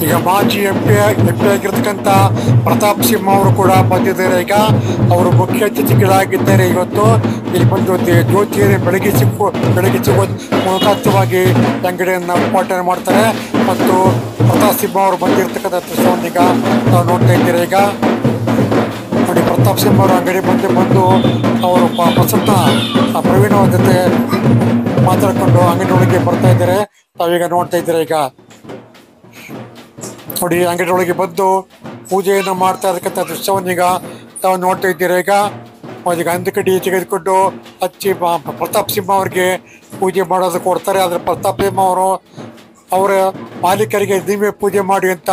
S1: ಈಗ ಮಾಜಿ ಎಂ ಪಿ ಆಗಿರ್ತಕ್ಕಂಥ ಪ್ರತಾಪ್ ಸಿಂಹ ಅವರು ಕೂಡ ಬಂದಿದ್ದಾರೆ. ಈಗ ಅವರು ಮುಖ್ಯ ಅತಿಥಿಗಳಾಗಿದ್ದಾರೆ. ಇವತ್ತು ಇಲ್ಲಿ ಬಂದು ಜ್ಯೋತಿಯನ್ನು ಬೆಳಗಿಸುವ ಮುಖಾಂತರವಾಗಿ ಅಂಗಡಿಯನ್ನು ಉದ್ಘಾಟನೆ ಮಾಡ್ತಾರೆ. ಮತ್ತು ಪ್ರತಾಪ್ ಸಿಂಹ ಅವರು ಬಂದಿರತಕ್ಕಂಥ ದೃಶ್ಯವನ್ನು ಈಗ ನಾವು ನೋಡ್ತಾ ಇದ್ದೀರಾ. ಈಗ ನೋಡಿ, ಪ್ರತಾಪ್ ಸಿಂಹ ಅವರು ಅಂಗಡಿ ಬಂದು ಅವರು ಪ್ರಸನ್ನ ಪ್ರವೀಣ್ ಅವ್ರ ಜೊತೆ ಮಾತಾಡ್ಕೊಂಡು ಅಂಗಡಿ ಒಳಗೆ ಬರ್ತಾ ಇದ್ದಾರೆ. ತಾವೀಗ ನೋಡ್ತಾ ಇದ್ದೀರಾ. ಈಗ ನೋಡಿ, ಅಂಗಡಿ ಒಳಗೆ ಬಂದು ಪೂಜೆಯನ್ನು ಮಾಡ್ತಾ ಇರತಕ್ಕಂಥ ದೃಶ್ಯವನ್ನೀಗ ತಾವು ನೋಡ್ತಾ ಇದ್ದೀರಾ. ಈಗ ಅಂದುಕಡಿ ತೆಗೆದುಕೊಂಡು ಹಚ್ಚಿ ಪ್ರತಾಪ್ ಸಿಂಹ ಅವರಿಗೆ ಪೂಜೆ ಮಾಡೋದು ಕೊಡ್ತಾರೆ. ಆದರೆ ಪ್ರತಾಪ್ ಸಿಂಹ ಅವರು ಅವರ ಮಾಲೀಕರಿಗೆ ನೀವೇ ಪೂಜೆ ಮಾಡಿ ಅಂತ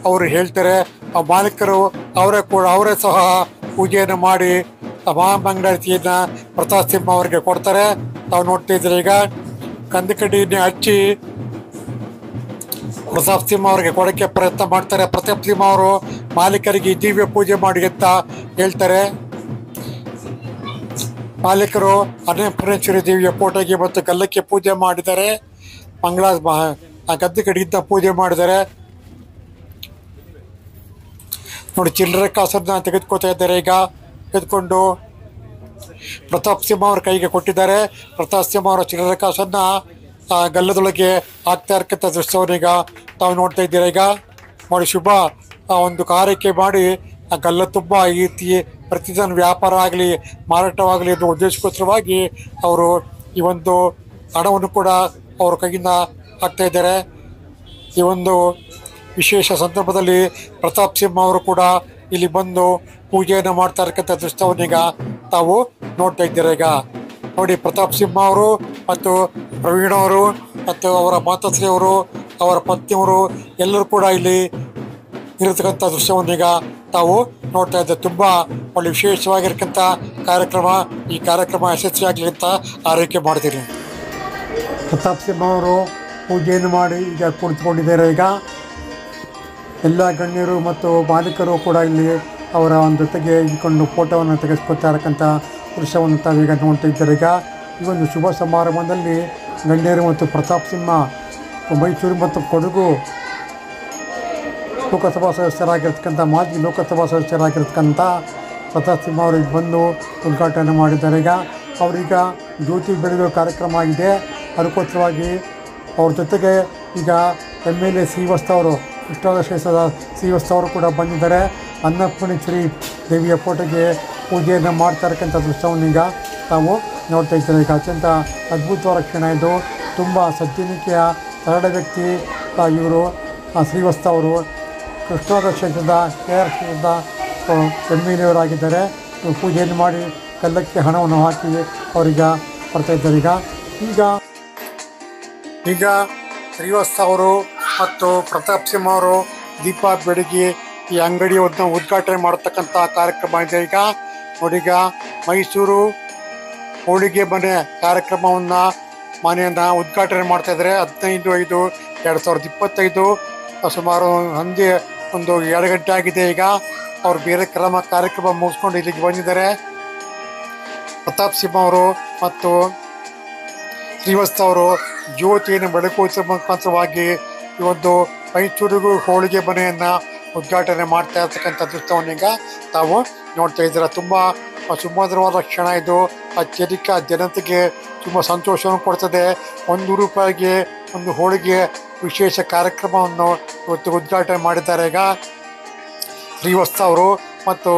S1: ಅವರು ಹೇಳ್ತಾರೆ. ಆ ಮಾಲೀಕರು ಅವರೇ ಸಹ ಪೂಜೆಯನ್ನು ಮಾಡಿ ಮಹಾಮಂಗಳಾರತಿಯನ್ನು ಪ್ರತಾಪ್ ಸಿಂಹ ಅವರಿಗೆ ಕೊಡ್ತಾರೆ. ತಾವು ನೋಡ್ತಾ ಇದ್ದೀರಾ. ಈಗ ಕಂದುಕಡಿಯನ್ನೇ ಹಚ್ಚಿ ಪ್ರತಾಪ್ ಸಿಂಹ ಅವರಿಗೆ ಕೊಡೋಕ್ಕೆ ಪ್ರಯತ್ನ ಮಾಡ್ತಾರೆ. ಪ್ರತಾಪ್ ಸಿಂಹ ಅವರು ಮಾಲೀಕರಿಗೆ ದಿವ್ಯ ಪೂಜೆ ಮಾಡಿ ಅಂತ ಹೇಳ್ತಾರೆ. ಮಾಲೀಕರು ಅನ್ನಪೂರ್ಣೇಶ್ವರಿ ದೇವಿಯ ಫೋಟೋಗೆ ಮತ್ತು ಗಲ್ಲಕ್ಕೆ ಪೂಜೆ ಮಾಡಿದ್ದಾರೆ. ಕಂದುಕಡಿಯಿಂದ ಪೂಜೆ ಮಾಡಿದ್ದಾರೆ. ನೋಡಿ, ಚಿಲ್ಲರೆ ಕಾಸನ್ನ ತೆಗೆದುಕೊತಾ ಇದ್ದಾರೆ. ಈಗ ತೆಗೆದುಕೊಂಡು ಪ್ರತಾಪ್ ಸಿಂಹ ಅವ್ರ ಕೈಗೆ ಕೊಟ್ಟಿದ್ದಾರೆ. ಪ್ರತಾಪ್ ಸಿಂಹ ಅವರ ಚಿಲ್ಲರೆ ಕಾಸನ್ನು ಗಲ್ಲದೊಳಗೆ ಹಾಕ್ತಾ ಇರತಕ್ಕಂಥ ದೃಶ್ಯವನ್ನೀಗ ತಾವು ನೋಡ್ತಾ ಇದ್ದೀರಾ. ಈಗ ನೋಡಿ, ಶುಭ ಒಂದು ಕಾರ್ಯಕ್ಕೆ ಮಾಡಿ ಆ ಗಲ್ಲ ತುಂಬ ಈ ರೀತಿ ಪ್ರತಿದಿನ ವ್ಯಾಪಾರ ಆಗಲಿ ಮಾರಾಟವಾಗಲಿ ಅನ್ನೋ ಉದ್ದೇಶಕ್ಕೋಸ್ಕರವಾಗಿ ಅವರು ಈ ಒಂದು ಹಣವನ್ನು ಕೂಡ ಅವ್ರ ಕೈಯಿಂದ ಹಾಕ್ತಾ ಇದ್ದಾರೆ. ಈ ಒಂದು ವಿಶೇಷ ಸಂದರ್ಭದಲ್ಲಿ ಪ್ರತಾಪ್ ಸಿಂಹ ಅವರು ಕೂಡ ಇಲ್ಲಿ ಬಂದು ಪೂಜೆಯನ್ನು ಮಾಡ್ತಾ ಇರತಕ್ಕಂಥ ದೃಶ್ಯವನ್ನೀಗ ತಾವು ನೋಡ್ತಾ ಇದ್ದೀರಾ. ಈಗ ನೋಡಿ, ಪ್ರತಾಪ್ ಸಿಂಹ ಅವರು ಮತ್ತು ಪ್ರವೀಣ್ ಅವರು ಮತ್ತು ಅವರ ಮಾತಾಶ್ರೀ ಅವರು, ಅವರ ಪತ್ನಿಯವರು ಎಲ್ಲರೂ ಕೂಡ ಇಲ್ಲಿ ಇರತಕ್ಕಂಥ ದೃಶ್ಯವನ್ನೀಗ ತಾವು ನೋಡ್ತಾ ಇದ್ದಾರೆ. ತುಂಬ ಒಳ್ಳೆ ವಿಶೇಷವಾಗಿರ್ತಕ್ಕಂಥ ಕಾರ್ಯಕ್ರಮ. ಈ ಕಾರ್ಯಕ್ರಮ ಯಶಸ್ವಿಯಾಗಲಿ ಅಂತ ಆರೈಕೆ ಮಾಡ್ತೀನಿ. ಪ್ರತಾಪ್ ಸಿಂಹ ಅವರು ಪೂಜೆಯನ್ನು ಮಾಡಿ ಈಗ ಕುಳಿತುಕೊಂಡಿದ್ದಾರೆ. ಈಗ ಎಲ್ಲ ಗಣ್ಯರು ಮತ್ತು ಮಾಲೀಕರು ಕೂಡ ಇಲ್ಲಿ ಅವರ ಒಂದು ಜೊತೆಗೆ ಇಟ್ಕೊಂಡು ಫೋಟೋವನ್ನು ತೆಗೆಸ್ಕೊತಾ ಇರತಕ್ಕಂಥ ದೃಶ್ಯವನ್ನು ತಾವೀಗ ನೋಡ್ತಾ ಇದ್ದಾರೆ. ಈಗ ಈ ಒಂದು ಶುಭ ಸಮಾರಂಭದಲ್ಲಿ ಗಣ್ಯರು ಮತ್ತು ಪ್ರತಾಪ್ ಸಿಂಹ ಮೈಸೂರು ಮತ್ತು ಕೊಡಗು ಲೋಕಸಭಾ ಸದಸ್ಯರಾಗಿರ್ತಕ್ಕಂಥ ಮಾಜಿ ಲೋಕಸಭಾ ಸದಸ್ಯರಾಗಿರ್ತಕ್ಕಂಥ ಪ್ರತಾಪ್ ಸಿಂಹ ಅವರಿಗೆ ಬಂದು ಉದ್ಘಾಟನೆ ಮಾಡಿದ್ದಾರೆ. ಈಗ ಅವರೀಗ ಜ್ಯೋತಿ ಬೆಳಗುವ ಕಾರ್ಯಕ್ರಮ ಆಗಿದೆ. ಅದಕ್ಕೋಸ್ಕರವಾಗಿ ಅವ್ರ ಜೊತೆಗೆ ಈಗ MLA ಶ್ರೀವತ್ಸವರು, ಕೃಷ್ಣಾದ ಶ್ರೀವತ್ಸವರು ಕೂಡ ಬಂದಿದ್ದಾರೆ. ಅನ್ನಪೂರ್ಣೇಶ್ವರಿ ದೇವಿಯ ಫೋಟೋಗೆ ಪೂಜೆಯನ್ನು ಮಾಡ್ತಾ ಇರತಕ್ಕಂಥ ದೃಶ್ಯವನ್ನೀಗ ತಾವು ನೋಡ್ತಾ ಇದ್ದಾರೆ. ಈಗ ಅತ್ಯಂತ ಅದ್ಭುತವಾದ ಕ್ಷಣ ಇದು. ತುಂಬ ಸಜ್ಜನಿಕೆಯ ಸರಳ ವ್ಯಕ್ತಿ ಇವರು ಶ್ರೀವತ್ಸವರು. ಕೃಷ್ಣಾದ ಕ್ಷೇತ್ರದ KR ಕ್ಷೇತ್ರದ MLA ಅವರಾಗಿದ್ದಾರೆ. ಪೂಜೆಯನ್ನು ಮಾಡಿ ಕಲ್ಲಕ್ಕೆ ಹಣವನ್ನು ಹಾಕಿ ಅವರೀಗ ಬರ್ತಾ ಇದ್ದಾರೆ. ಈಗ ಶ್ರೀವತ್ಸವರು ಮತ್ತು ಪ್ರತಾಪ್ ಸಿಂಹ ಅವರು ದೀಪ ಬೆಳಗಿ ಈ ಅಂಗಡಿಯನ್ನು ಉದ್ಘಾಟನೆ ಮಾಡತಕ್ಕಂಥ ಕಾರ್ಯಕ್ರಮ ಇದೆ. ಈಗ ನೋಡಿ, ಈಗ ಮೈಸೂರು ಹೋಳಿಗೆ ಮನೆ ಮನೆಯನ್ನು ಉದ್ಘಾಟನೆ ಮಾಡ್ತಾಯಿದ್ದಾರೆ. 15/5/2025 ಸುಮಾರು ಸಂಜೆ ಒಂದು 2 ಗಂಟೆ ಆಗಿದೆ. ಈಗ ಅವರು ಬೇರೆ ಕಾರ್ಯಕ್ರಮ ಮುಗಿಸ್ಕೊಂಡು ಇಲ್ಲಿಗೆ ಬಂದಿದ್ದಾರೆ. ಪ್ರತಾಪ್ ಸಿಂಹ ಅವರು ಮತ್ತು ಶ್ರೀವತ್ಸವರು ಜ್ಯೋತಿಯನ್ನು ಬೆಳಗುವ ಮುಖಾಂತರವಾಗಿ ಈ ಒಂದು ಮೈಸೂರಿಗೂ ಹೋಳಿಗೆ ಮನೆಯನ್ನು ಉದ್ಘಾಟನೆ ಮಾಡ್ತಾ ಇರ್ತಕ್ಕಂಥ ದೃಶ್ಯವನ್ನೀಗ ತಾವು ನೋಡ್ತಾ ಇದ್ದೀರಾ. ತುಂಬ ಸುಮಧುರವಾದ ಕ್ಷಣ ಇದು. ಅತ್ಯಧಿಕ ಜನತೆಗೆ ತುಂಬ ಸಂತೋಷವನ್ನು ಕೊಡ್ತದೆ. 100 ರೂಪಾಯಿಗೆ ಒಂದು ಹೋಳಿಗೆ ವಿಶೇಷ ಕಾರ್ಯಕ್ರಮವನ್ನು ಇವತ್ತು ಉದ್ಘಾಟನೆ ಮಾಡಿದ್ದಾರೆ. ಈಗ ಶ್ರೀವತ್ಸವರು ಮತ್ತು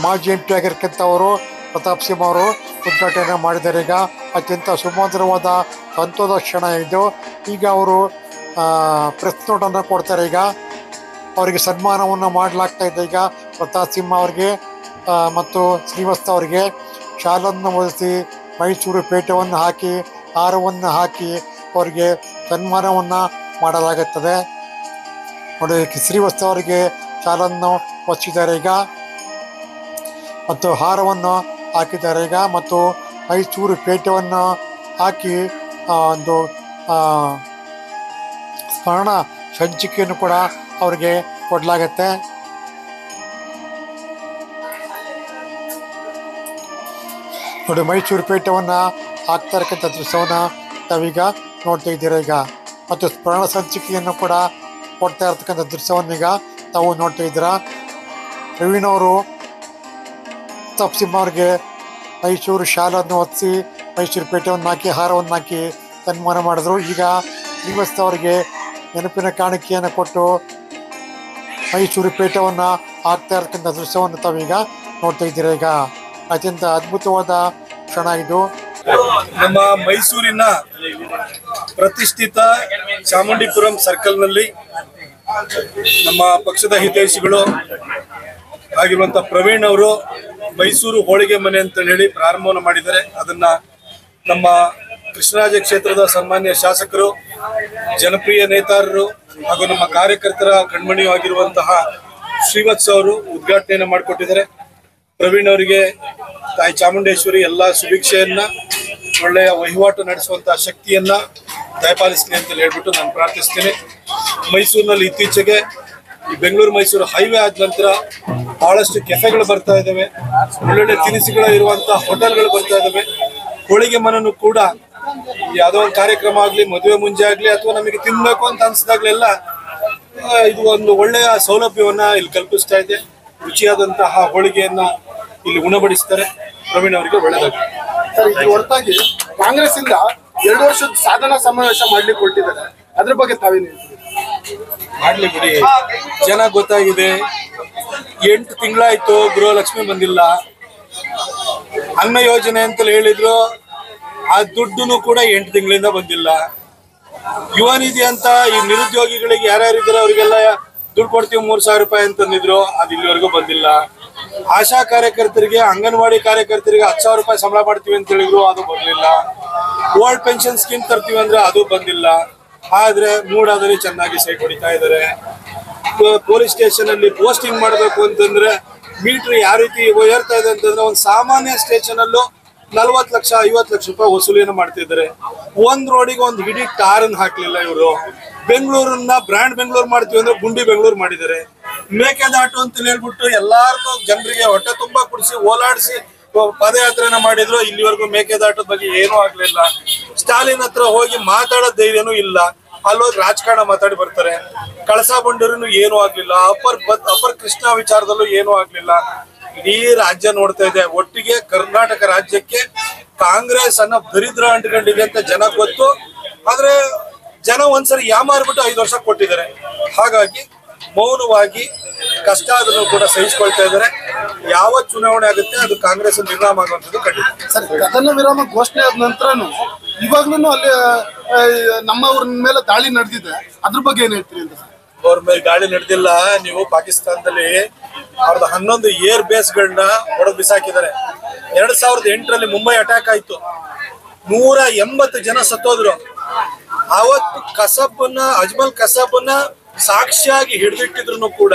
S1: ಮಾಜಿ MP ಆಗಿರ್ತಕ್ಕಂಥವರು ಪ್ರತಾಪ್ ಸಿಂಹ ಅವರು ಉದ್ಘಾಟನೆ ಮಾಡಿದ್ದಾರೆ. ಈಗ ಅತ್ಯಂತ ಸುಮಧುರವಾದ ಸಂತೋಷದ ಕ್ಷಣ ಇದು. ಈಗ ಅವರು ಪ್ರೆಸ್ ನೋಟನ್ನು ಕೊಡ್ತಾರೆ. ಈಗ ಅವರಿಗೆ ಸನ್ಮಾನವನ್ನು ಮಾಡಲಾಗ್ತಾ ಇದೆ. ಈಗ ಪ್ರತಾಪ್ ಸಿಂಹ ಅವರಿಗೆ ಮತ್ತು ಶ್ರೀವತ್ಸ ಅವರಿಗೆ ಶಾಲನ್ನು ಹೊದಿಸಿ ಮೈಸೂರು ಪೇಟವನ್ನು ಹಾಕಿ ಹಾರವನ್ನು ಹಾಕಿ ಅವರಿಗೆ ಸನ್ಮಾನವನ್ನು ಮಾಡಲಾಗುತ್ತದೆ. ನೋಡಿ, ಶ್ರೀವತ್ಸ ಅವರಿಗೆ ಶಾಲನ್ನು ಹೊದಿಸಿದ್ದಾರೆ ಈಗ ಮತ್ತು ಹಾರವನ್ನು ಹಾಕಿದ್ದಾರೆ. ಈಗ ಮತ್ತು ಮೈಸೂರು ಪೇಟವನ್ನು ಹಾಕಿ ಒಂದು ಸ್ಮರಣ ಸಂಚಿಕೆಯನ್ನು ಕೂಡ ಅವರಿಗೆ ಕೊಡಲಾಗತ್ತೆ. ನೋಡಿ, ಮೈಸೂರು ಪೇಟವನ್ನು ಹಾಕ್ತಾ ಇರತಕ್ಕಂಥ ದೃಶ್ಯವನ್ನು ತಾವೀಗ ನೋಡ್ತಾ ಇದ್ದೀರಾ. ಈಗ ಮತ್ತು ಸ್ಮರಣ ಸಂಚಿಕೆಯನ್ನು ಕೂಡ ಕೊಡ್ತಾ ಇರ್ತಕ್ಕಂಥ ದೃಶ್ಯವನ್ನೀಗ ತಾವು ನೋಡ್ತಾ ಇದ್ದೀರಾ. ಪ್ರವೀಣ್ ಅವರು ತಪ್ಸಿಮ್ಮ ಅವ್ರಿಗೆ ಮೈಸೂರು ಶಾಲನ್ನು ಹೊತ್ತಿಸಿ ಮೈಸೂರು ಪೇಟೆಯನ್ನು ಹಾಕಿ ಹಾರವನ್ನು ಹಾಕಿ ಸನ್ಮಾನ ಮಾಡಿದ್ರು. ಈಗ ಶ್ರೀವತ್ಸ ಅವರಿಗೆ ನೆನಪಿನ ಕಾಣಿಕೆಯನ್ನು ಕೊಟ್ಟು ಮೈಸೂರು ಪೇಟವನ್ನು ಹಾಕ್ತಾ ಇರ್ತಕ್ಕಂಥ ದೃಶ್ಯವನ್ನು ತಾವೀಗ ನೋಡ್ತಾ ಇದ್ದೀರಾ. ಈಗ ಅತ್ಯಂತ ಅದ್ಭುತವಾದ ಕ್ಷಣ ಇದು.
S6: ನಮ್ಮ ಮೈಸೂರಿನ ಪ್ರತಿಷ್ಠಿತ ಚಾಮುಂಡಿಪುರಂ ಸರ್ಕಲ್ನಲ್ಲಿ ನಮ್ಮ ಪಕ್ಷದ ಹಿತೈಷಿಗಳು ಆಗಿರುವಂಥ ಪ್ರವೀಣ್ ಅವರು ಮೈಸೂರು ಹೋಳಿಗೆ ಮನೆ ಅಂತ ಹೇಳಿ ಪ್ರಾರಂಭವನ್ನು ಮಾಡಿದ್ದಾರೆ. ಅದನ್ನ ನಮ್ಮ ಕೃಷ್ಣರಾಜ ಕ್ಷೇತ್ರದ ಸನ್ಮಾನ್ಯ ಶಾಸಕರು, ಜನಪ್ರಿಯ ನೇತಾರರು ಹಾಗೂ ನಮ್ಮ ಕಾರ್ಯಕರ್ತರ ಕಣ್ಮಣಿಯೂ ಆಗಿರುವಂತಹ ಶ್ರೀವತ್ಸ ಅವರು ಉದ್ಘಾಟನೆಯನ್ನು ಮಾಡಿಕೊಟ್ಟಿದ್ದಾರೆ. ಪ್ರವೀಣ್ ಅವರಿಗೆ ತಾಯಿ ಚಾಮುಂಡೇಶ್ವರಿ ಎಲ್ಲ ಸುಭಿಕ್ಷೆಯನ್ನ, ಒಳ್ಳೆಯ ವಹಿವಾಟು ನಡೆಸುವಂತಹ ಶಕ್ತಿಯನ್ನ ದಯಪಾಲಿಸಲಿ ಅಂತ ಹೇಳ್ಬಿಟ್ಟು ನಾನು ಪ್ರಾರ್ಥಿಸ್ತೇನೆ. ಮೈಸೂರಿನಲ್ಲಿ ಇತ್ತೀಚೆಗೆ ಈ ಬೆಂಗಳೂರು ಮೈಸೂರು ಹೈವೇ ಆದ ನಂತರ ಬಹಳಷ್ಟು ಕೆಫೆಗಳು ಬರ್ತಾ ಇದ್ದಾವೆ, ಒಳ್ಳೊಳ್ಳೆ ತಿನಿಸುಗಳ ಇರುವಂತಹ ಹೋಟೆಲ್ಗಳು ಬರ್ತಾ ಇದ್ದಾವೆ. ಹೋಳಿಗೆ ಮನನು ಕೂಡ ಯಾವುದೋ ಒಂದು ಕಾರ್ಯಕ್ರಮ ಆಗಲಿ, ಮದುವೆ ಮುಂಜೆ ಆಗಲಿ, ಅಥವಾ ನಮಗೆ ತಿನ್ಬೇಕು ಅಂತ ಅನ್ಸಿದಾಗ್ಲೆಲ್ಲ ಇದು ಒಂದು ಒಳ್ಳೆಯ ಸೌಲಭ್ಯವನ್ನ ಇಲ್ಲಿ ಕಲ್ಪಿಸ್ತಾ ಇದೆ. ರುಚಿಯಾದಂತಹ ಹೋಳಿಗೆಯನ್ನ ಇಲ್ಲಿ ಉಣಬಡಿಸ್ತಾರೆ. ಪ್ರವೀಣ್ ಅವರಿಗೆ ಒಳ್ಳೆಯದಾಗುತ್ತೆ.
S5: ಸರ್, ಇದು ಹೊರತಾಗಿ ಕಾಂಗ್ರೆಸ್ ಇಂದ 2 ವರ್ಷದ ಸಾಧನಾ ಸಮಾವೇಶ ಮಾಡ್ಲಿಕ್ಕೆ ಕೊಟ್ಟಿದ್ದಾರೆ, ಅದ್ರ ಬಗ್ಗೆ ತಾವೇನು
S6: ಮಾಡ್ಲಿ ಬಿಡಿ, ಜನ ಗೊತ್ತಾಗಿದೆ. 8 ತಿಂಗಳಾಯ್ತು ಗೃಹಲಕ್ಷ್ಮಿ ಬಂದಿಲ್ಲ. ಅನ್ನ ಯೋಜನೆ ಅಂತಲೇ ಹೇಳಿದ್ರು, ಆ ದುಡ್ಡು ಕೂಡ 8 ತಿಂಗಳಿಂದ ಬಂದಿಲ್ಲ. ಯುವ ನಿಧಿ ಅಂತ ಈ ನಿರುದ್ಯೋಗಿಗಳಿಗೆ ಯಾರ್ಯಾರಿದ್ದಾರೆ ಅವರಿಗೆಲ್ಲ ದುಡ್ಡು ಕೊಡ್ತೀವಿ 3,000 ರೂಪಾಯಿ ಅಂತಂದಿದ್ರು, ಅದು ಇಲ್ಲಿವರೆಗೂ ಬಂದಿಲ್ಲ. ಆಶಾ ಕಾರ್ಯಕರ್ತರಿಗೆ, ಅಂಗನವಾಡಿ ಕಾರ್ಯಕರ್ತರಿಗೆ 10,000 ರೂಪಾಯಿ ಸಂಬಳ ಮಾಡ್ತೀವಿ ಅಂತ ಹೇಳಿದ್ರು, ಅದು ಬರಲಿಲ್ಲ. ಓಲ್ಡ್ ಪೆನ್ಷನ್ ಸ್ಕೀಮ್ ತರ್ತೀವಿ ಅಂದ್ರೆ ಅದು ಬಂದಿಲ್ಲ. ಆದ್ರೆ ಮೂಡಾದಲ್ಲಿ ಚೆನ್ನಾಗಿ ಸೈಟ್ ಹೊಡಿತಾ ಇದ್ದಾರೆ. ಪೊಲೀಸ್ ಸ್ಟೇಷನ್ ಅಲ್ಲಿ ಪೋಸ್ಟಿಂಗ್ ಮಾಡಬೇಕು ಅಂತಂದ್ರೆ ಮೀಟರ್ ಯಾವ ರೀತಿ ಏರ್ತಾ ಇದೆ ಅಂತಂದ್ರೆ, ಒಂದು ಸಾಮಾನ್ಯ ಸ್ಟೇಷನ್ ಅಲ್ಲೂ 40 ಲಕ್ಷ 50 ಲಕ್ಷ ರೂಪಾಯಿ ವಸೂಲಿಯನ್ನು ಮಾಡ್ತಿದ್ದಾರೆ. ಒಂದ್ ರೋಡಿಗೆ ಒಂದು ಹಿಡಿ ಟಾರನ್ ಹಾಕ್ಲಿಲ್ಲ ಇವರು. ಬೆಂಗಳೂರನ್ನ ಬ್ರ್ಯಾಂಡ್ ಬೆಂಗಳೂರು ಮಾಡ್ತೀವಿ ಅಂದ್ರೆ ಗುಂಡಿ ಬೆಂಗಳೂರು ಮಾಡಿದ್ದಾರೆ. ಮೇಕೆದಾಟು ಅಂತ ಹೇಳ್ಬಿಟ್ಟು ಎಲ್ಲಾರನ್ನೂ ಜನರಿಗೆ ಹೊಟ್ಟೆ ತುಂಬಾ ಕುಡಿಸಿ ಓಲಾಡಿಸಿ ಪಾದಯಾತ್ರೆನ ಮಾಡಿದ್ರು. ಇಲ್ಲಿವರೆಗೂ ಮೇಕೆದಾಟದ ಬಗ್ಗೆ ಏನೂ ಆಗ್ಲಿಲ್ಲ. ಸ್ಟಾಲಿನ್ ಹತ್ರ ಹೋಗಿ ಮಾತಾಡೋ ಧೈರ್ಯನೂ ಇಲ್ಲ. ಅಲ್ಲೋಗಿ ರಾಜಕಾರಣ ಮಾತಾಡಿ ಬರ್ತಾರೆ. ಕಳಸಾ ಬಂಡೂರಿನೂ ಏನೂ ಆಗ್ಲಿಲ್ಲ. ಅಪರ್ ಕೃಷ್ಣ ವಿಚಾರದಲ್ಲೂ ಏನೂ ಆಗ್ಲಿಲ್ಲ. ಇಡೀ ರಾಜ್ಯ ನೋಡ್ತಾ ಇದೆ. ಒಟ್ಟಿಗೆ ಕರ್ನಾಟಕ ರಾಜ್ಯಕ್ಕೆ ಕಾಂಗ್ರೆಸ್ ಅನ್ನೋ ದರಿದ್ರ ಅಂಟ್ಕೊಂಡಿದೆ ಅಂತ ಜನ ಗೊತ್ತು. ಆದ್ರೆ ಜನ ಒಂದ್ಸರಿ ಯಾಮಾರ್ಬಿಟ್ಟು 5 ವರ್ಷ ಕೊಟ್ಟಿದ್ದಾರೆ. ಹಾಗಾಗಿ ಮೌನವಾಗಿ ಕಷ್ಟ ಆದ್ರೂ ಕೂಡ ಸಹಿಸ್ಕೊಳ್ತಾ ಇದ್ದಾರೆ. ಯಾವ ಚುನಾವಣೆ ಆಗುತ್ತೆ ಅದು ಕಾಂಗ್ರೆಸ್ ನಿರ್ನಾಮ ಆಗುವಂಥದ್ದು ಖಂಡಿತ.
S5: ಸರ್, ಕದನ ವಿರಾಮ ಘೋಷಣೆ ಆದ ನಂತರನು ಇವಾಗ್ಲೂ ಅಲ್ಲಿ ನಮ್ಮವ್ರ ಮೇಲೆ ದಾಳಿ ನಡೆದಿದೆ, ಅದ್ರ ಬಗ್ಗೆ ಏನ್ ಹೇಳ್ತೀರಿ ಅಂತ?
S6: ಅವ್ರ ಮೇಲೆ ಗಾಳಿ ನಡೆದಿಲ್ಲ. ನೀವು ಪಾಕಿಸ್ತಾನದಲ್ಲಿ ಅವ್ರದ್ದು 11 ಏರ್ ಬೇಸ್ ಗಳನ್ನ ಹೊಡೆದು ಬಿಸಾಕಿದ್ದಾರೆ. 2008ರಲ್ಲಿ ಮುಂಬೈ ಅಟ್ಯಾಕ್ ಆಯ್ತು, 180 ಜನ ಸತ್ತೋದ್ರು. ಅವತ್ತು ಅಜ್ಮಲ್ ಕಸಬನ್ನ ಸಾಕ್ಷಿಯಾಗಿ ಹಿಡಿದಿಟ್ಟಿದ್ರು ಕೂಡ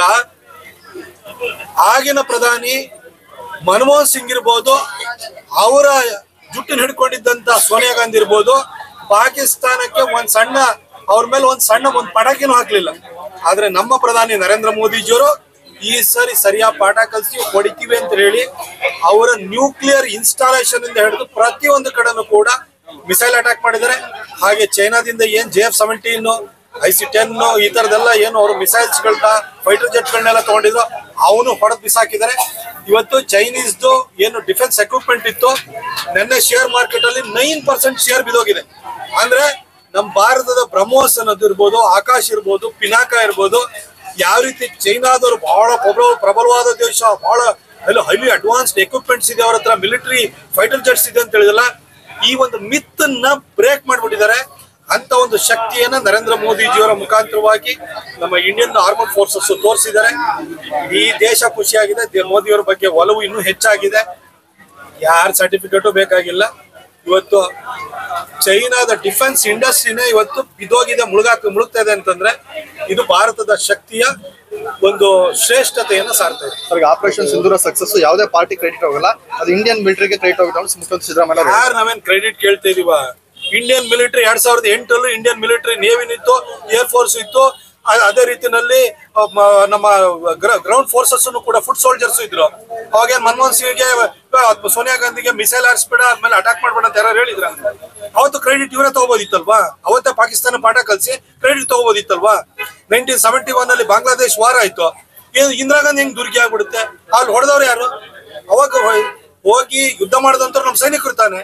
S6: ಆಗಿನ ಪ್ರಧಾನಿ ಮನಮೋಹನ್ ಸಿಂಗ್ ಇರ್ಬೋದು, ಅವರ ಜುಟ್ಟಿನ ಹಿಡ್ಕೊಂಡಿದ್ದಂತ ಸೋನಿಯಾ ಗಾಂಧಿ ಇರ್ಬೋದು, ಪಾಕಿಸ್ತಾನಕ್ಕೆ ಅವ್ರ ಮೇಲೆ ಒಂದು ಪಟಾಕಿನೂ ಹಾಕ್ಲಿಲ್ಲ. ಆದ್ರೆ ನಮ್ಮ ಪ್ರಧಾನಿ ನರೇಂದ್ರ ಮೋದಿಜಿಯವರು ಈ ಸರಿ ಸರಿಯಾದ ಪಾಠ ಕಲಿಸಿ ಹೊಡಿತೀವಿ ಅಂತ ಹೇಳಿ ಅವರ ನ್ಯೂಕ್ಲಿಯರ್ ಇನ್ಸ್ಟಾಲೇಷನ್ ಇಂದ ಹಿಡಿದು ಪ್ರತಿಯೊಂದು ಕಡೆನೂ ಕೂಡ ಮಿಸೈಲ್ ಅಟ್ಯಾಕ್ ಮಾಡಿದ್ದಾರೆ. ಹಾಗೆ ಚೈನಾದಿಂದ ಏನ್ JF-17 IC-10 ಈ ತರದೆಲ್ಲ ಏನು ಅವರು ಮಿಸೈಲ್ಸ್ ಗಳನ್ನ, ಫೈಟರ್ ಜೆಟ್ ಗಳನ್ನೆಲ್ಲ ತಗೊಂಡಿದ್ರು, ಅವನು ಹೊಡೆದು ಬಿಸಾಕಿದ್ದಾರೆ. ಇವತ್ತು ಚೈನೀಸ್ದು ಏನು ಡಿಫೆನ್ಸ್ ಎಕ್ವಿಪ್ಮೆಂಟ್ ಇತ್ತು, ನೆನ್ನೆ ಶೇರ್ ಮಾರ್ಕೆಟ್ ಅಲ್ಲಿ 9% ಶೇರ್ ಬಿದ್ದೋಗಿದೆ. ಅಂದ್ರೆ ನಮ್ಮ ಭಾರತದ ಬ್ರಹ್ಮೋಸ್ ಅನ್ನೋದು ಇರ್ಬೋದು, ಆಕಾಶ್ ಇರ್ಬೋದು, ಪಿನಾಕ ಇರ್ಬೋದು, ಯಾವ ರೀತಿ ಚೈನಾದವರು ಬಹಳ ಪ್ರಬಲವಾದ ದೇಶ, ಬಹಳ ಹೈಲಿ ಅಡ್ವಾನ್ಸ್ಡ್ ಎಕ್ವಿಪ್ಮೆಂಟ್ಸ್ ಇದೆ ಅವ್ರ ಹತ್ರ, ಮಿಲಿಟರಿ ಫೈಟರ್ ಜೆಟ್ಸ್ ಇದೆ ಅಂತ ಹೇಳಿದಲ್ಲ, ಈ ಒಂದು ಮಿತ್ ಅನ್ನ ಬ್ರೇಕ್ ಮಾಡ್ಬಿಟ್ಟಿದ್ದಾರೆ. ಅಂತ ಒಂದು ಶಕ್ತಿಯನ್ನ ನರೇಂದ್ರ ಮೋದಿಜಿಯವರ ಮುಖಾಂತರವಾಗಿ ನಮ್ಮ ಇಂಡಿಯನ್ ಆರ್ಮಡ್ ಫೋರ್ಸಸ್ ತೋರಿಸಿದ್ದಾರೆ. ಈ ದೇಶ ಖುಷಿಯಾಗಿದೆ. ಮೋದಿಯವರ ಬಗ್ಗೆ ಒಲವು ಇನ್ನೂ ಹೆಚ್ಚಾಗಿದೆ. ಯಾರ ಸರ್ಟಿಫಿಕೇಟು ಬೇಕಾಗಿಲ್ಲ. ಇವತ್ತು ಚೈನಾದ ಡಿಫೆನ್ಸ್ ಇಂಡಸ್ಟ್ರಿನೇ ಇವತ್ತು ಬಿದೋಗಿದೆ, ಮುಳುಗ್ತಾ ಇದೆ ಅಂತಂದ್ರೆ ಇದು ಭಾರತದ ಶಕ್ತಿಯ ಒಂದು ಶ್ರೇಷ್ಠತೆಯನ್ನು ಸಾರ್ತಾ ಇದೆ.
S5: ಸರ್, ಆಪರೇಷನ್ ಸಿಂಧೂರ ಸಕ್ಸಸ್ ಯಾವುದೇ ಪಾರ್ಟಿ ಕ್ರೆಡಿಟ್ ಹೋಗಲ್ಲ, ಅದು ಇಂಡಿಯನ್ ಮಿಲಿಟರಿಗೆ ಕ್ರೆಡಿಟ್ ಹೋಗುತ್ತೆ ಅಂತ ಮುಖ್ಯಮಂತ್ರಿ ಸಿದ್ದರಾಮಯ್ಯ
S6: ಯಾರು ನಾವೇನ್ ಕ್ರೆಡಿಟ್ ಕೇಳ್ತಾ ಇದೀವ? ಇಂಡಿಯನ್ ಮಿಲಿಟರಿ 2008 ಇಂಡಿಯನ್ ಮಿಲಿಟರಿ ನೇವಿನ್ ಇತ್ತು, ಏರ್ ಫೋರ್ಸ್ ಇತ್ತು. ಅದೇ ರೀತಿನಲ್ಲಿ ನಮ್ಮ ಗ್ರೌಂಡ್ ಫೋರ್ಸಸ್ ಕೂಡ ಫುಟ್ ಸೋಲ್ಜರ್ಸ್ ಇದ್ರು. ಅವಾಗ ಮನಮೋಹನ್ ಸಿಂಗ್ಗೆ, ಸೋನಿಯಾ ಗಾಂಧಿಗೆ ಮಿಸೈಲ್ ಹಾರಿಸ್ಬೇಡ, ಆದ್ಮೇಲೆ ಅಟ್ಯಾಕ್ ಮಾಡ್ಬೇಡ ಅಂತ ಯಾರು ಹೇಳಿದ್ರ? ಅವತ್ತು ಕ್ರೆಡಿಟ್ ಇವರೇ ತಗೋಬೋದಿತ್ತಲ್ವಾ? ಅವತ್ತೇ ಪಾಕಿಸ್ತಾನ ಪಾಠ ಕಲಿಸಿ ಕ್ರೆಡಿಟ್ ತಗೋಬೋದಿತ್ತಲ್ವಾ? 1971 ಅಲ್ಲಿ ಬಾಂಗ್ಲಾದೇಶ್ ವಾರ ಆಯ್ತು. ಇಂದಿರಾ ಗಾಂಧಿ ಹೆಂಗ್ ದುರ್ಗಿ ಆಗ್ಬಿಡುತ್ತೆ? ಅಲ್ಲಿ ಹೊಡೆದವ್ರು ಯಾರು? ಅವಾಗ ಹೋಗಿ ಯುದ್ಧ ಮಾಡಿದಂತವ್ರು ನಮ್ಮ ಸೈನಿಕರು ತಾನೆ.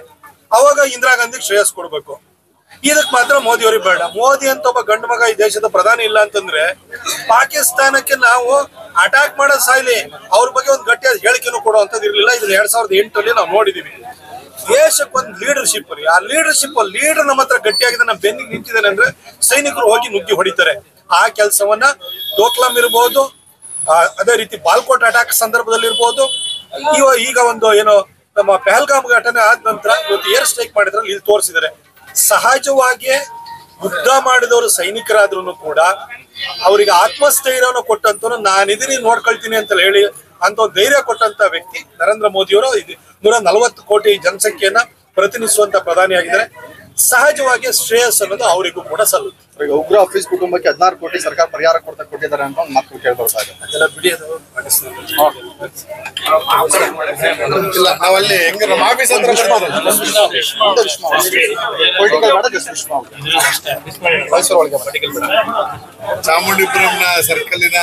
S6: ಅವಾಗ ಇಂದಿರಾ ಗಾಂಧಿಗೆ ಶ್ರೇಯಸ್ ಕೊಡ್ಬೇಕು. ಇದಕ್ ಮಾತ್ರ ಮೋದಿ ಅವ್ರಿಗೆ ಬೇಡ. ಮೋದಿ ಅಂತ ಒಬ್ಬ ಗಂಡು ಮಗ ಈ ದೇಶದ ಪ್ರಧಾನಿ ಇಲ್ಲ ಅಂತಂದ್ರೆ ಪಾಕಿಸ್ತಾನಕ್ಕೆ ನಾವು ಅಟ್ಯಾಕ್ ಮಾಡೋದ್ ಸಾಯ್ಲಿ, ಅವ್ರ ಬಗ್ಗೆ ಒಂದು ಗಟ್ಟಿಯಾದ ಹೇಳಿಕೆನೂ ಕೊಡುವಂತದ್ದು ಇರ್ಲಿಲ್ಲ. ಇದನ್ನ 2008 ನಾವು ನೋಡಿದೀವಿ. ದೇಶಕ್ಕೆ ಒಂದು ಲೀಡರ್ಶಿಪ್ ರೀ. ಆ ಲೀಡರ್ಶಿಪ್ ಲೀಡರ್ ನಮ್ಮ ಹತ್ರ ಗಟ್ಟಿಯಾಗಿದೆ, ನಮ್ಮ ಬೆನ್ನಿಗೆ ನಿಂತಿದ್ದಾನೆ ಅಂದ್ರೆ ಸೈನಿಕರು ಹೋಗಿ ನುಗ್ಗಿ ಹೊಡಿತಾರೆ. ಆ ಕೆಲಸವನ್ನ ಡೋಕ್ಲಾಂ ಇರ್ಬೋದು, ಅದೇ ರೀತಿ ಬಾಲ್ಕೋಟ್ ಅಟ್ಯಾಕ್ ಸಂದರ್ಭದಲ್ಲಿ ಇರ್ಬೋದು, ಈಗ ಒಂದು ಏನೋ ನಮ್ಮ ಪಹಲ್ಗಾಮ್ ಘಟನೆ ಆದ ನಂತರ ಇವತ್ತು ಏರ್ ಸ್ಟ್ರೈಕ್ ಮಾಡಿದ್ರಲ್ಲಿ ಇಲ್ಲಿ ತೋರಿಸಿದ್ದಾರೆ. ಸಹಜವಾಗಿ ಯುದ್ಧ ಮಾಡಿದವರು ಸೈನಿಕರಾದ್ರೂ ಕೂಡ ಅವರಿಗೆ ಆತ್ಮಸ್ಥೈರ್ಯವನ್ನು ಕೊಟ್ಟಂತ ನಾನಿದೀನಿ ನೋಡ್ಕೊಳ್ತೀನಿ ಅಂತ ಹೇಳಿ ಅಂತ ಧೈರ್ಯ ಕೊಟ್ಟಂತ ವ್ಯಕ್ತಿ ನರೇಂದ್ರ ಮೋದಿ ಅವರು 140 ಕೋಟಿ ಜನಸಂಖ್ಯೆಯನ್ನ ಪ್ರತಿನಿಧಿಸುವಂತ ಪ್ರಧಾನಿ ಆಗಿದ್ದಾರೆ. ಸಹಜವಾಗಿ ಶ್ರೇಯಸ್ ಅನ್ನೋದು ಅವರಿಗೂ ಕೂಡ ಸಲ್ಲುತ್ತೆ.
S7: ಈಗ ಉಗ್ರ ಆಫೀಸ್ ಕುಟುಂಬಕ್ಕೆ 16 ಕೋಟಿ ಸರ್ಕಾರ ಪರಿಹಾರ ಕೊಟ್ಟಿದ್ದಾರೆ ಅಂತ ಒಂದು ಮಾತು ಕೇಳ್ಕೊಳ್ತಾ ಇದೆ.
S6: ಅದೆಲ್ಲ ಬಿಡಿಯೋದು
S5: ನಾವಲ್ಲಿ ಹೆಂಗ ನಮ್ಮ ಆಫೀಸ್ ಹತ್ರ ಚಾಮುಂಡಿಪುರಂನ ಸರ್ಕಲಿನ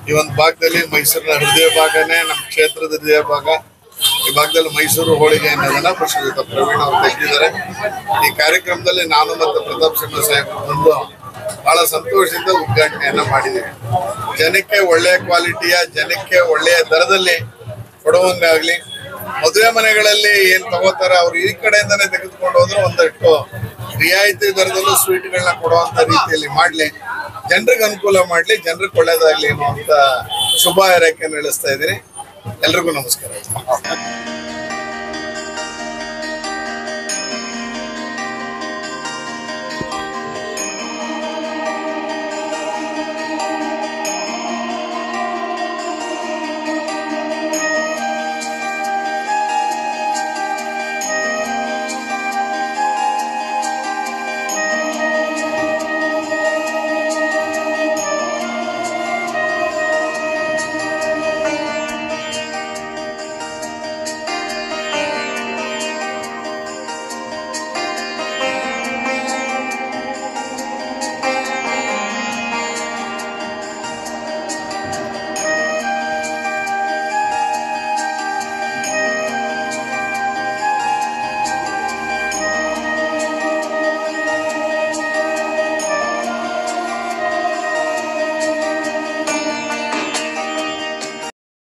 S5: ಈ ಒಂದು ಭಾಗದಲ್ಲಿ ಮೈಸೂರಿನ ಹೃದಯ ಭಾಗನೇ ನಮ್ಮ ಕ್ಷೇತ್ರದ ಹೃದಯ ಭಾಗ. ಈ ಭಾಗದಲ್ಲಿ ಮೈಸೂರು ಹೋಳಿಗೆ ಅನ್ನೋದನ್ನ ಪಕ್ಷದ ಪ್ರವೀಣ್ ಅವರು ತೆಗೆದಿದ್ದಾರೆ. ಈ ಕಾರ್ಯಕ್ರಮದಲ್ಲಿ ನಾನು ಮತ್ತು ಪ್ರತಾಪ್ ಸಿಂಹ ಸಾಹೇಬ್ ಬಂದು ಬಹಳ ಸಂತೋಷದಿಂದ ಉದ್ಘಾಟನೆಯನ್ನ ಮಾಡಿದ್ದೀವಿ. ಜನಕ್ಕೆ ಒಳ್ಳೆಯ ಕ್ವಾಲಿಟಿಯ, ಜನಕ್ಕೆ ಒಳ್ಳೆಯ ದರದಲ್ಲಿ ಕೊಡುವಂಗಾಗ್ಲಿ. ಮದುವೆ ಮನೆಗಳಲ್ಲಿ ಏನ್ ತಗೋತಾರ ಅವ್ರು ಈ ಕಡೆಯಿಂದಾನೇ ತೆಗೆದುಕೊಂಡು ಹೋದ್ರೆ ಒಂದಷ್ಟು ರಿಯಾಯಿತಿ ದರದಲ್ಲೂ ಸ್ವೀಟ್ಗಳನ್ನ ಕೊಡುವಂತ ರೀತಿಯಲ್ಲಿ ಮಾಡ್ಲಿ, ಜನರಿಗೆ ಅನುಕೂಲ ಮಾಡ್ಲಿ, ಜನರಿಗೆ ಒಳ್ಳೇದಾಗ್ಲಿ ಅನ್ನುವಂತ ಶುಭ ಹಾರೈಕೆಯನ್ನು ಇಳಿಸ್ತಾ ಇದ್ದೀನಿ. ಎಲ್ರಿಗೂ ನಮಸ್ಕಾರ.